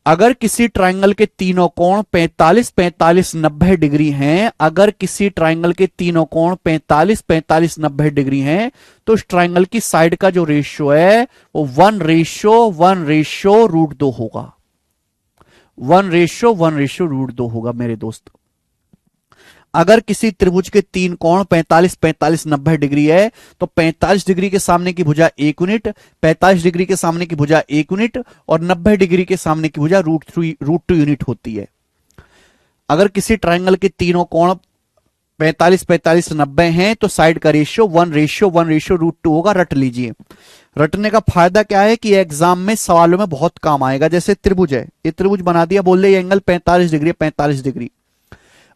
अगर किसी ट्राइंगल के तीनों कोण 45 45 90 डिग्री हैं, अगर किसी ट्राइंगल के तीनों कोण 45 45 90 डिग्री हैं, तो उस ट्राइंगल की साइड का जो रेशियो है वो 1 रेशियो रूट 2 होगा। 1 रेशियो रूट 2 होगा मेरे दोस्त। अगर किसी त्रिभुज के तीन कोण 45 45 90 डिग्री है, तो 45 डिग्री के सामने की भुजा 1 यूनिट, 45 डिग्री के सामने की भुजा 1 यूनिट और 90 डिग्री के सामने की भुजा रूट 2 यूनिट होती है। अगर किसी ट्राइंगल के तीनों कोण 45 45 90 हैं, तो साइड का रेशियो 1 रेशियो रूट 2 होगा। रट लीजिए। रटने का फायदा क्या है कि एग्जाम में सवालों में बहुत काम आएगा। जैसे त्रिभुज है, ये त्रिभुज बना दिया, बोल रहे ये एंगल 45 डिग्री 45 डिग्री।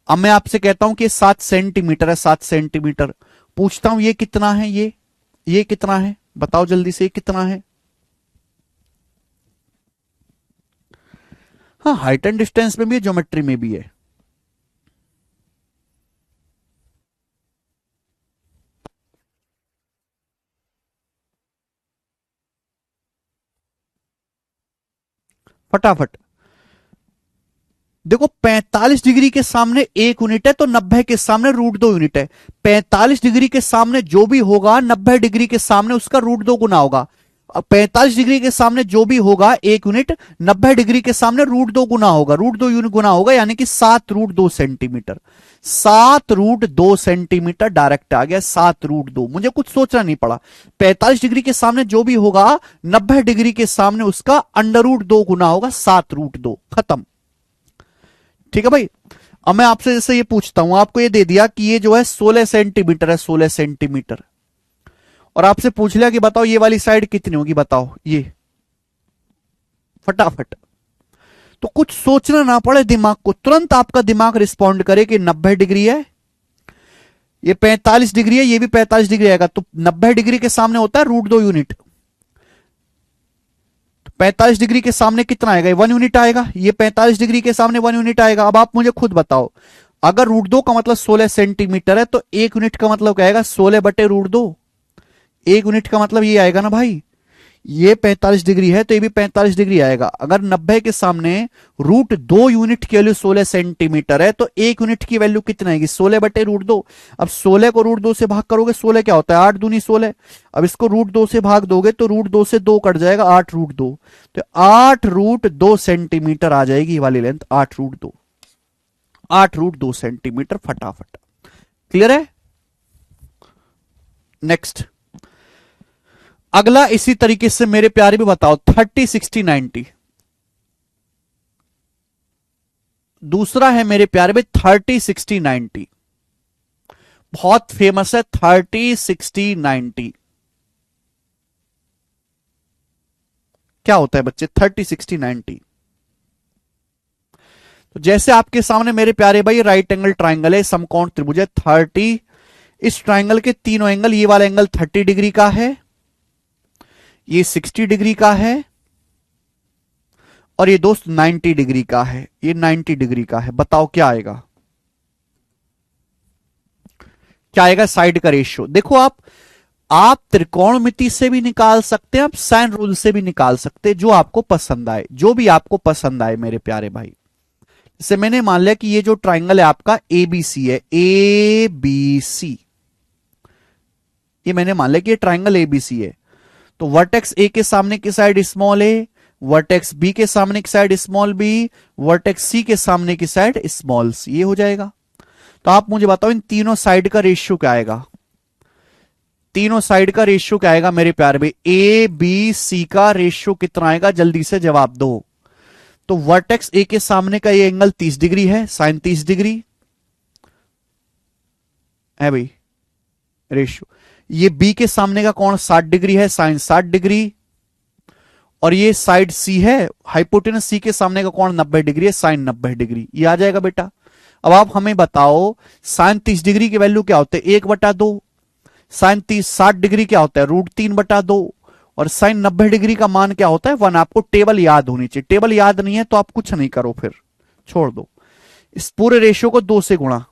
अब मैं आपसे कहता हूं कि 7 सेंटीमीटर है, 7 सेंटीमीटर। पूछता हूं ये कितना है? ये कितना है? बताओ जल्दी से, ये कितना है? हाँ, हाइट एंड डिस्टेंस में भी है, ज्योमेट्री में भी है। फटाफट देखो, 45 डिग्री के सामने 1 यूनिट है, तो 90 के सामने रूट 2 यूनिट है। 45 डिग्री के सामने जो भी होगा 90 डिग्री के सामने उसका रूट 2 गुना होगा। 45 डिग्री के सामने जो भी होगा 1 यूनिट, 90 डिग्री के सामने √2 गुना होगा, √2 यूनिट गुना होगा, यानी कि 7 √2 सेंटीमीटर। 7 √2 सेंटीमीटर डायरेक्ट आ गया, 7 √2, मुझे कुछ सोचना नहीं पड़ा। 45 डिग्री के सामने जो भी होगा 90 डिग्री के सामने उसका √2 गुना होगा, 7 √2, खत्म। ठीक है भाई। अब मैं आपसे जैसे ये पूछता हूं, आपको ये दे दिया कि ये जो है 16 सेंटीमीटर है, 16 सेंटीमीटर, और आपसे पूछ लिया कि बताओ ये वाली साइड कितनी होगी, बताओ ये, फटाफट। तो कुछ सोचना ना पड़े दिमाग को, तुरंत आपका दिमाग रिस्पॉन्ड करे कि 90 डिग्री है, ये 45 डिग्री है, ये भी 45 डिग्री आएगा, तो 90 डिग्री के सामने होता है √2 यूनिट, 45 डिग्री के सामने कितना आएगा, 1 यूनिट आएगा, ये 45 डिग्री के सामने 1 यूनिट आएगा। अब आप मुझे खुद बताओ, अगर √2 का मतलब 16 सेंटीमीटर है, तो 1 यूनिट का मतलब क्या आएगा, 16/√2, 1 यूनिट का मतलब ये आएगा ना भाई, ये 45 डिग्री है तो ये भी 45 डिग्री आएगा। अगर 90 के सामने √2 यूनिट की वैल्यू 16 सेंटीमीटर है, तो 1 यूनिट की वैल्यू कितना आएगी, 16/√2। अब 16 को √2 से भाग करोगे, 16 क्या होता है, 8 दूनी 16। अब इसको √2 से भाग दोगे तो √2 से 2 कट जाएगा, 8 √2, तो 8 √2 सेंटीमीटर आ जाएगी वाली लेंथ, 8 √2, 8 √2 सेंटीमीटर, फटाफट। क्लियर है। नेक्स्ट, अगला इसी तरीके से मेरे प्यारे भी बताओ, 30, 60, 90। दूसरा है मेरे प्यारे में 30, 60, 90, बहुत फेमस है 30, 60, 90। क्या होता है बच्चे 30, 60, 90? तो जैसे आपके सामने मेरे प्यारे भाई राइट एंगल ट्राइंगल है, समकोण त्रिभुज है 30, इस ट्राइंगल के तीनों एंगल, ये वाला एंगल 30 डिग्री का है, ये 60 डिग्री का है, और ये दोस्त 90 डिग्री का है, ये 90 डिग्री का है। बताओ क्या आएगा, क्या आएगा साइड का रेशियो। देखो आप त्रिकोणमिति से भी निकाल सकते हैं, आप साइन रूल से भी निकाल सकते हैं, जो आपको पसंद आए, जो भी आपको पसंद आए मेरे प्यारे भाई। जैसे मैंने मान लिया कि ये जो ट्राइंगल है आपका ABC है, ABC, ये मैंने मान लिया कि ये ट्राइंगल ABC है, तो वर्टेक्स A के सामने की side small a, vertex B के सामने की side small b, vertex C के सामने की साइड स्मॉल c, ये हो जाएगा। तो आप मुझे बताओ इन तीनों साइड का रेशियो क्या आएगा, तीनों साइड का रेशियो क्या आएगा मेरे प्यारे भाई, ABC का रेशियो कितना आएगा, जल्दी से जवाब दो। तो वर्टेक्स A के सामने का ये एंगल 30 डिग्री है, साइन 30 डिग्री है भाई रेशियो। ये B के सामने का कोण 60 डिग्री है, साइन 60 डिग्री, और ये साइड C है, हाइपोटेनस C के सामने का कोण 90 डिग्री है, साइन 90 डिग्री, ये आ जाएगा बेटा। अब आप हमें बताओ साइन 30 डिग्री की वैल्यू क्या होते हैं, 1/2, साइन 60 डिग्री क्या होता है, √3/2, और साइन 90 डिग्री का मान क्या होता है, 1। आपको टेबल याद होनी चाहिए, टेबल याद नहीं है तो आप कुछ नहीं करो, फिर छोड़ दो। इस पूरे रेशियो को 2 से गुणा,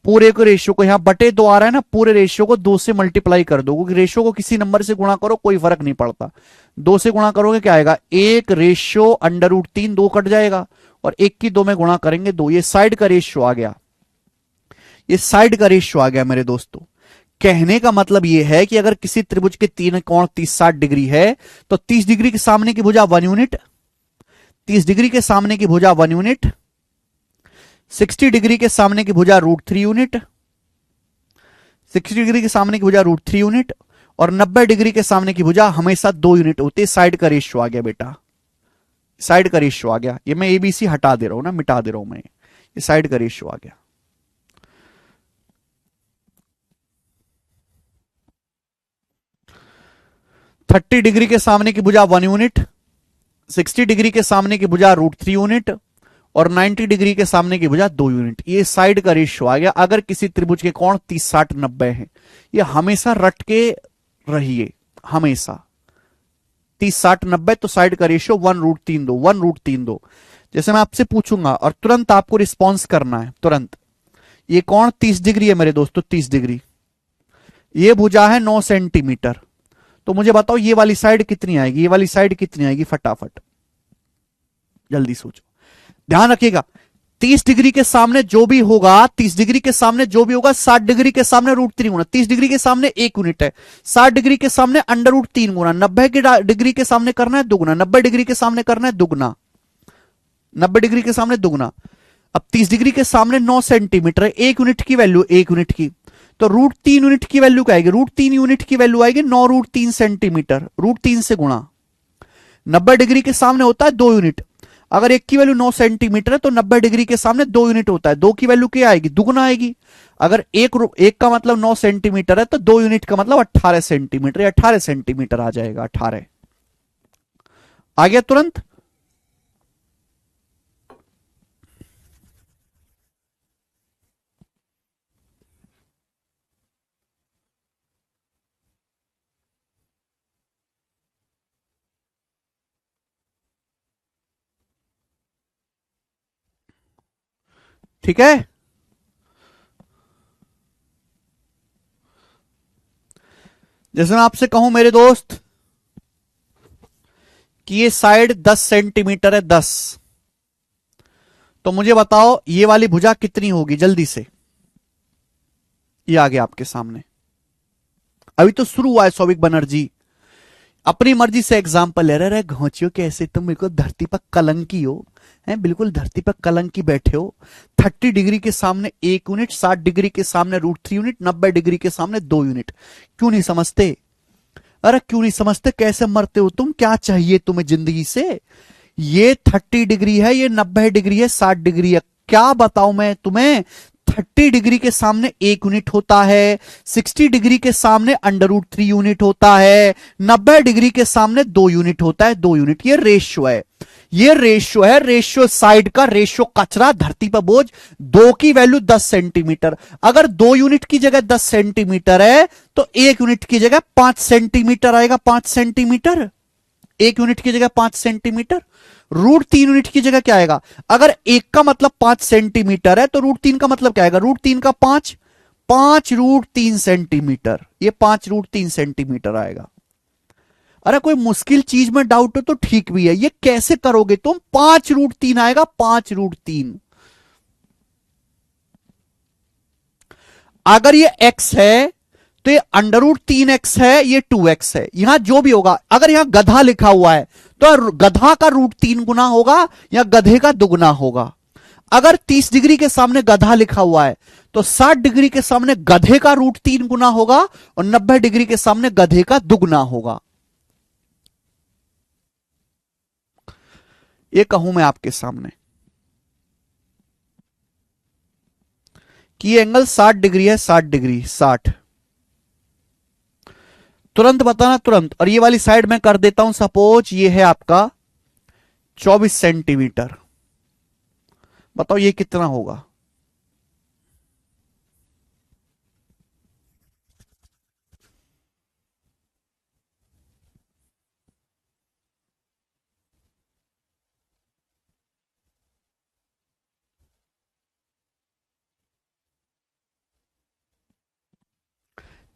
पूरे के रेशियो को, यहां √2 आ रहा है ना, पूरे रेशियो को 2 से मल्टीप्लाई कर दो, क्योंकि रेशियो को किसी नंबर से गुणा करो कोई फर्क नहीं पड़ता। 2 से गुणा करोगे क्या आएगा, 1 रेशियो √3, 2 कट जाएगा, और 1 की 2 में गुणा करेंगे 2, ये साइड का रेशियो आ गया, ये साइड का रेशियो आ गया मेरे दोस्तों। कहने का मतलब यह है कि अगर किसी त्रिभुज के तीन कोण 30-60 डिग्री है, तो 30 डिग्री के सामने की भुजा 1 यूनिट, 30 डिग्री के सामने की भुजा 1 यूनिट, 60 डिग्री के सामने की भुजा √3 यूनिट, 60 डिग्री के सामने की भुजा √3 यूनिट, और 90 डिग्री के सामने की भुजा हमेशा 2 यूनिट होती है। साइड का रेशियो आ गया बेटा, साइड का रेशियो आ गया। ये मैं ABC हटा दे रहा हूं ना, मिटा दे रहा हूं मैं, ये साइड का रेशियो आ गया। थर्टी डिग्री के सामने की भुजा 1 यूनिट, 60 डिग्री के सामने की भुजा √3 यूनिट, और 90 डिग्री के सामने की भुजा 2 यूनिट, ये साइड का रेशियो आ गया। अगर किसी त्रिभुज के कोण 30, 60, 90 है, ये हमेशा रट के रहिए, हमेशा 30, 60, 90, तो साइड का रेशियो 1√3 दो, 1√3 दो। जैसे मैं आपसे पूछूंगा और तुरंत आपको रिस्पॉन्स करना है, तुरंत। ये कोण 30 डिग्री है मेरे दोस्तों, 30 डिग्री, ये भुजा है 9 सेंटीमीटर, तो मुझे बताओ ये वाली साइड कितनी आएगी, ये वाली साइड कितनी आएगी, फटाफट जल्दी सोचो। ध्यान रखिएगा, 30 डिग्री के सामने जो भी होगा, 30 डिग्री के सामने जो भी होगा 60 डिग्री के सामने √3 गुना, 30 डिग्री के सामने 1 यूनिट है, 60 डिग्री के सामने √3 गुना, 90 डिग्री के सामने करना है दुगुना, 90 डिग्री के सामने करना है दुगुना, 90 डिग्री के सामने दुगुना। अब 30 डिग्री के सामने 9 सेंटीमीटर है, 1 यूनिट की वैल्यू, 1 यूनिट की, तो √3 यूनिट की वैल्यू क्या आएगी, √3 यूनिट की वैल्यू आएगी 9 √3 सेंटीमीटर, √3 से गुणा। 90 डिग्री के सामने होता है 2 यूनिट, अगर एक की वैल्यू 9 सेंटीमीटर है तो 90 डिग्री के सामने 2 यूनिट होता है, 2 की वैल्यू क्या आएगी, दुगुना आएगी। अगर एक का मतलब 9 सेंटीमीटर है तो 2 यूनिट का मतलब 18 सेंटीमीटर, 18 सेंटीमीटर आ जाएगा, 18 आ गया तुरंत। ठीक है, जैसे मैं आपसे कहूं मेरे दोस्त कि ये साइड 10 सेंटीमीटर है, 10, तो मुझे बताओ ये वाली भुजा कितनी होगी, जल्दी से। ये आ गया आपके सामने, अभी तो शुरू हुआ है सौविक बनर्जी, अपनी मर्जी से एग्जाम्पल ले रहे घोंचियो, कैसे तुम बिल्कुल धरती पर कलंकी हो, हैं बिल्कुल धरती पर कलंकी बैठे हो। 30 डिग्री के सामने 1 यूनिट, 60 डिग्री के सामने √3 यूनिट, 90 डिग्री के सामने 2 यूनिट। क्यों नहीं समझते, अरे क्यों नहीं समझते, कैसे मरते हो तुम, क्या चाहिए तुम्हें जिंदगी से। ये 30 डिग्री है, ये 90 डिग्री है, 60 डिग्री है, क्या बताऊं मैं तुम्हें। 30 डिग्री के सामने 1 यूनिट होता है, 60 डिग्री के सामने √3 यूनिट होता है, 90 डिग्री के सामने 2 यूनिट होता है, 2 यूनिट। ये रेशियो है, ये रेशियो है, रेशियो साइड का, रेशियो कचरा, धरती पर बोझ। 2 की वैल्यू 10 सेंटीमीटर, अगर 2 यूनिट की जगह 10 सेंटीमीटर है तो 1 यूनिट की जगह 5 सेंटीमीटर आएगा, 5 सेंटीमीटर, 1 यूनिट की जगह 5 सेंटीमीटर। √3 यूनिट की जगह क्या आएगा, अगर 1 का मतलब 5 सेंटीमीटर है तो √3 का मतलब क्या आएगा, √3 का 5, 5 √3 सेंटीमीटर, ये 5 √3 सेंटीमीटर आएगा। अरे कोई मुश्किल चीज में डाउट हो तो ठीक भी है, ये कैसे करोगे तुम, 5 √3 आएगा, 5 √3। अगर ये x है तो ये √3x है, ये 2x है, यहां जो भी होगा, अगर यहां गधा लिखा हुआ है तो गधा का √3 गुना होगा या गधे का दुगुना होगा। अगर 30 डिग्री के सामने गधा लिखा हुआ है तो 60 डिग्री के सामने गधे का √3 गुना होगा और 90 डिग्री के सामने गधे का दुगुना होगा। ये कहूं मैं आपके सामने कि ये एंगल 60 डिग्री है, 60 डिग्री, 60, तुरंत बताना तुरंत। और ये वाली साइड में कर देता हूं सपोज ये है आपका 24 सेंटीमीटर, बताओ ये कितना होगा।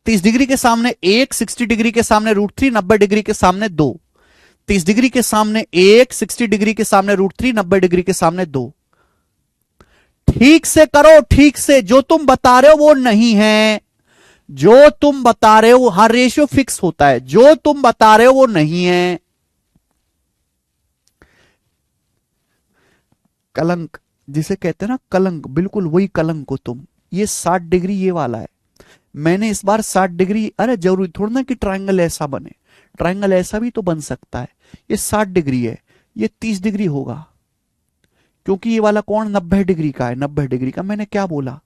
तीस डिग्री के सामने 1, 60 डिग्री के सामने √3, 90 डिग्री के सामने 2, 30 डिग्री के सामने 1, 60 डिग्री के सामने √3, 90 डिग्री के सामने 2। ठीक से करो, ठीक से, जो तुम बता रहे हो वो नहीं है, जो तुम बता रहे हो, हर रेशियो फिक्स होता है, जो तुम बता रहे हो वो नहीं है। कलंक जिसे कहते हैं ना, कलंक, बिल्कुल वही कलंक हो तुम। ये 60 डिग्री ये वाला है, मैंने इस बार 60 डिग्री, अरे जरूरी थोड़ा ना कि ट्रायंगल ऐसा बने, ट्रायंगल ऐसा भी तो बन सकता है। ये 60 डिग्री है, ये 30 डिग्री होगा, क्योंकि ये वाला कोण 90 डिग्री का है, 90 डिग्री का। मैंने क्या बोला,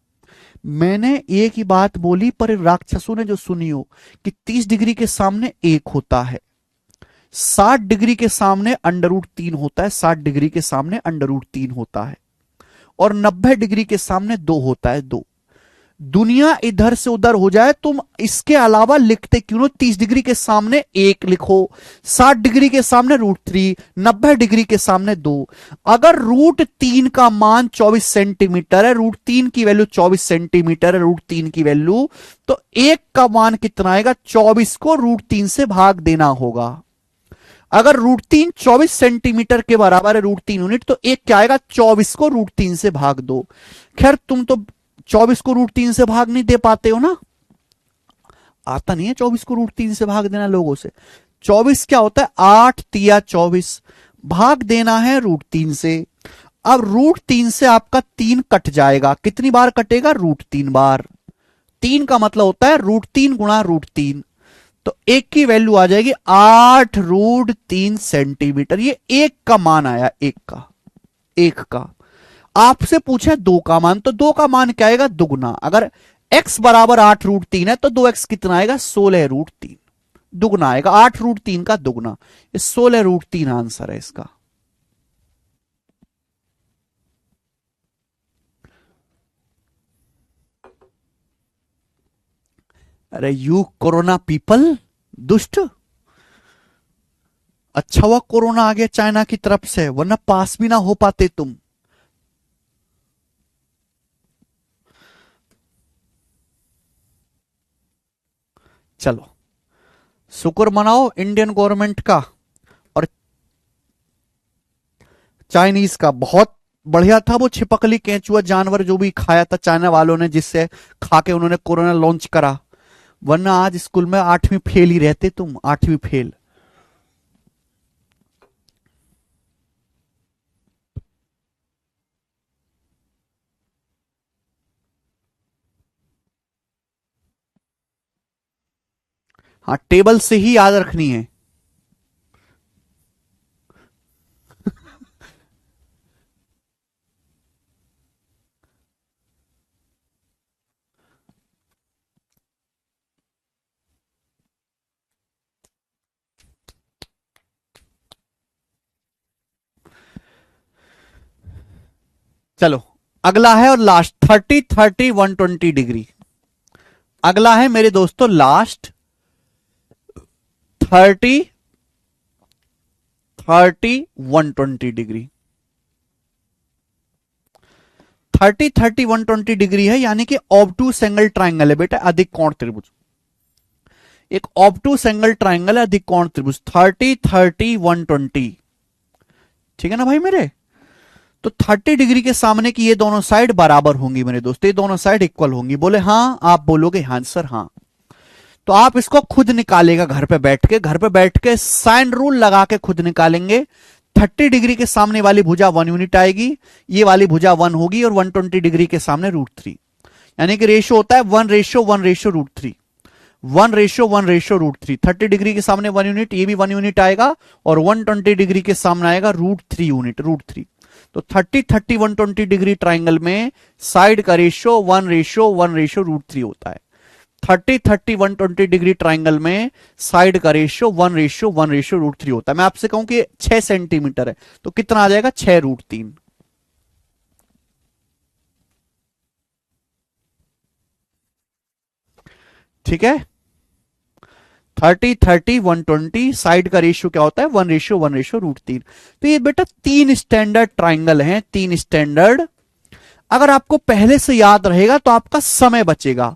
मैंने एक ही बात बोली, पर राक्षसों ने जो सुनी हो कि 30 डिग्री के सामने 1 होता है, 60 डिग्री के सामने √3 होता है, 60 डिग्री के सामने √3 होता है, और 90 डिग्री के सामने 2 होता है, 2। दुनिया इधर से उधर हो जाए, तुम इसके अलावा लिखते क्यों ना, 30 डिग्री के सामने 1 लिखो, 60 डिग्री के सामने √3, 90 डिग्री के सामने 2। अगर √3 का मान 24 सेंटीमीटर है, √3 की वैल्यू 24 सेंटीमीटर है, √3 की वैल्यू, तो 1 का मान कितना आएगा, 24 को √3 से भाग देना होगा। अगर √3 24 सेंटीमीटर के बराबर है, √3 यूनिट, तो एक क्या आएगा, 24 को √3 से भाग दो। खैर तुम तो 24 को √3 से भाग नहीं दे पाते हो ना, आता नहीं है 24 को √3 से भाग देना लोगों से। 24 क्या होता है, 8 तिया 24, भाग देना है √3 से। अब √3 से आपका 3 कट जाएगा, कितनी बार कटेगा, √3 बार। 3 का मतलब होता है √3 गुणा √3, तो एक की वैल्यू आ जाएगी 8 √3 सेंटीमीटर। ये एक का मान आया, एक का। आपसे पूछा 2 का मान, तो 2 का मान क्या आएगा, दुगुना। अगर x बराबर 8 √3 है तो 2x कितना आएगा, 16 √3, दुगुना आएगा, 8 √3 का दुगुना, 16 √3 आंसर है इसका। अरे यू कोरोना पीपल, दुष्ट। अच्छा हुआ कोरोना आ गया चाइना की तरफ से, वरना पास भी ना हो पाते तुम। चलो शुक्र मनाओ इंडियन गवर्नमेंट का और चाइनीज का। बहुत बढ़िया था वो छिपकली केंचुआ जानवर जो भी खाया था चाइना वालों ने, जिससे खा के उन्होंने कोरोना लॉन्च करा, वरना आज स्कूल में 8वीं फेल ही रहते तुम, 8वीं फेल। हाँ टेबल से ही याद रखनी है। चलो अगला है और लास्ट, 30 30 120 डिग्री। अगला है मेरे दोस्तों लास्ट, 30 30 120 डिग्री। 30 30 120 डिग्री है, यानी कि ऑब्टूस एंगल ट्राइंगल है बेटा, अधिक कोण त्रिभुज। एक ऑब्टूस एंगल ट्राइंगल है, अधिक कोण त्रिभुज, 30 30 120। ठीक है ना भाई मेरे। तो 30 डिग्री के सामने की ये दोनों साइड बराबर होंगी मेरे दोस्त, ये दोनों साइड इक्वल होंगी। बोले हाँ, आप बोलोगे हाँ सर हाँ, तो आप इसको खुद निकालेगा घर पे बैठ के, घर पे बैठ के साइन रूल लगा के खुद निकालेंगे। 30 डिग्री के सामने वाली भुजा 1 यूनिट आएगी, ये वाली भुजा 1 होगी, और 120 डिग्री के सामने √3, यानी कि रेशो होता है 1:1:√3, 1:1:√3। 30 डिग्री के सामने 1 यूनिट, ये भी 1 यूनिट आएगा, और 120 डिग्री के सामने आएगा √3 यूनिट, √3। तो 30 30 120 डिग्री ट्राइंगल में साइड का रेशियो 1:1:√3 होता है। 30 30 120 डिग्री ट्राइंगल में साइड का रेशियो 1:1:√3 होता है। मैं आपसे कहूं कि 6 सेंटीमीटर है, तो कितना आ जाएगा, 6 √3। ठीक है, 30 30 120 साइड का रेशियो क्या होता है, 1:1:√3। तो ये बेटा 3 स्टैंडर्ड ट्राइंगल हैं, 3 स्टैंडर्ड। अगर आपको पहले से याद रहेगा तो आपका समय बचेगा।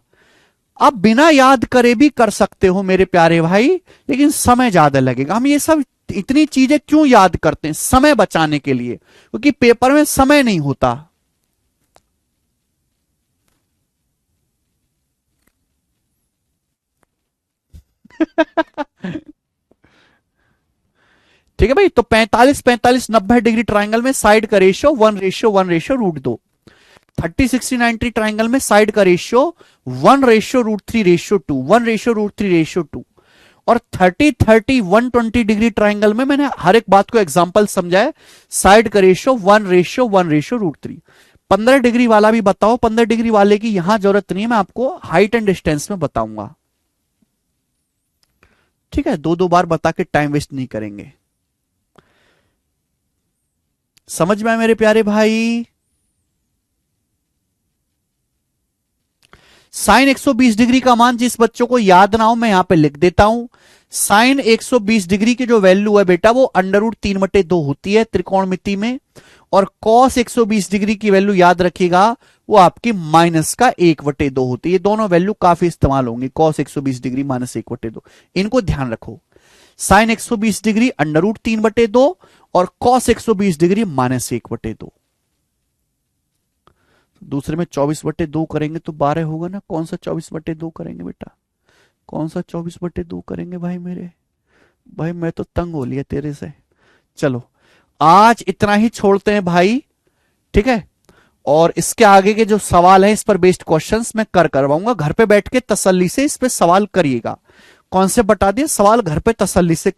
आप बिना याद करे भी कर सकते हो मेरे प्यारे भाई, लेकिन समय ज्यादा लगेगा। हम ये सब इतनी चीजें क्यों याद करते हैं, समय बचाने के लिए, क्योंकि पेपर में समय नहीं होता। ठीक है भाई, तो 45 45 90 डिग्री ट्राइंगल में साइड का रेशियो 1:1:√2। 30 60 90 ट्राइंगल में साइड का रेशियो 1:√3:2, 1:√3:2। और 30 30 120 डिग्री ट्राइंगल में मैंने हर एक बात को एग्जांपल समझाया, साइड का रेशियो 1:1:√3। 15 डिग्री वाला भी बताओ, 15 डिग्री वाले की यहां जरूरत नहीं है, मैं आपको हाइट एंड डिस्टेंस में बताऊंगा। ठीक है, 2 2 बार बता के टाइम वेस्ट नहीं करेंगे। समझ में आए मेरे प्यारे भाई। साइन 120 डिग्री का मान जिस बच्चों को याद ना हो मैं यहां पे लिख देता हूं। साइन 120 डिग्री की जो वैल्यू है बेटा वो √3/2 होती है त्रिकोणमिति में, और कॉस 120 डिग्री की वैल्यू याद रखिएगा वो आपकी -1/2 होती है। ये दोनों वैल्यू काफी इस्तेमाल होंगी, कॉस 120 डिग्री -1/2, इनको ध्यान रखो। साइन 120 डिग्री √3/2 और कॉस 120 डिग्री -1/2। दूसरे में 24/2 करेंगे तो 12 होगा ना। कौन सा 24/2 करेंगे बेटा, कौन सा 24/2 करेंगे भाई मेरे? भाई मैं तो तंग हो लिया तेरे से। चलो आज इतना ही छोड़ते हैं भाई, ठीक है। और इसके आगे के जो सवाल है इस पर बेस्ड क्वेश्चंस मैं करवाऊंगा। घर पे बैठ के तसल्ली से इस पे सवाल करिएगा। कॉन्सेप्ट बता दिए, सवाल घर पे तसल्ली से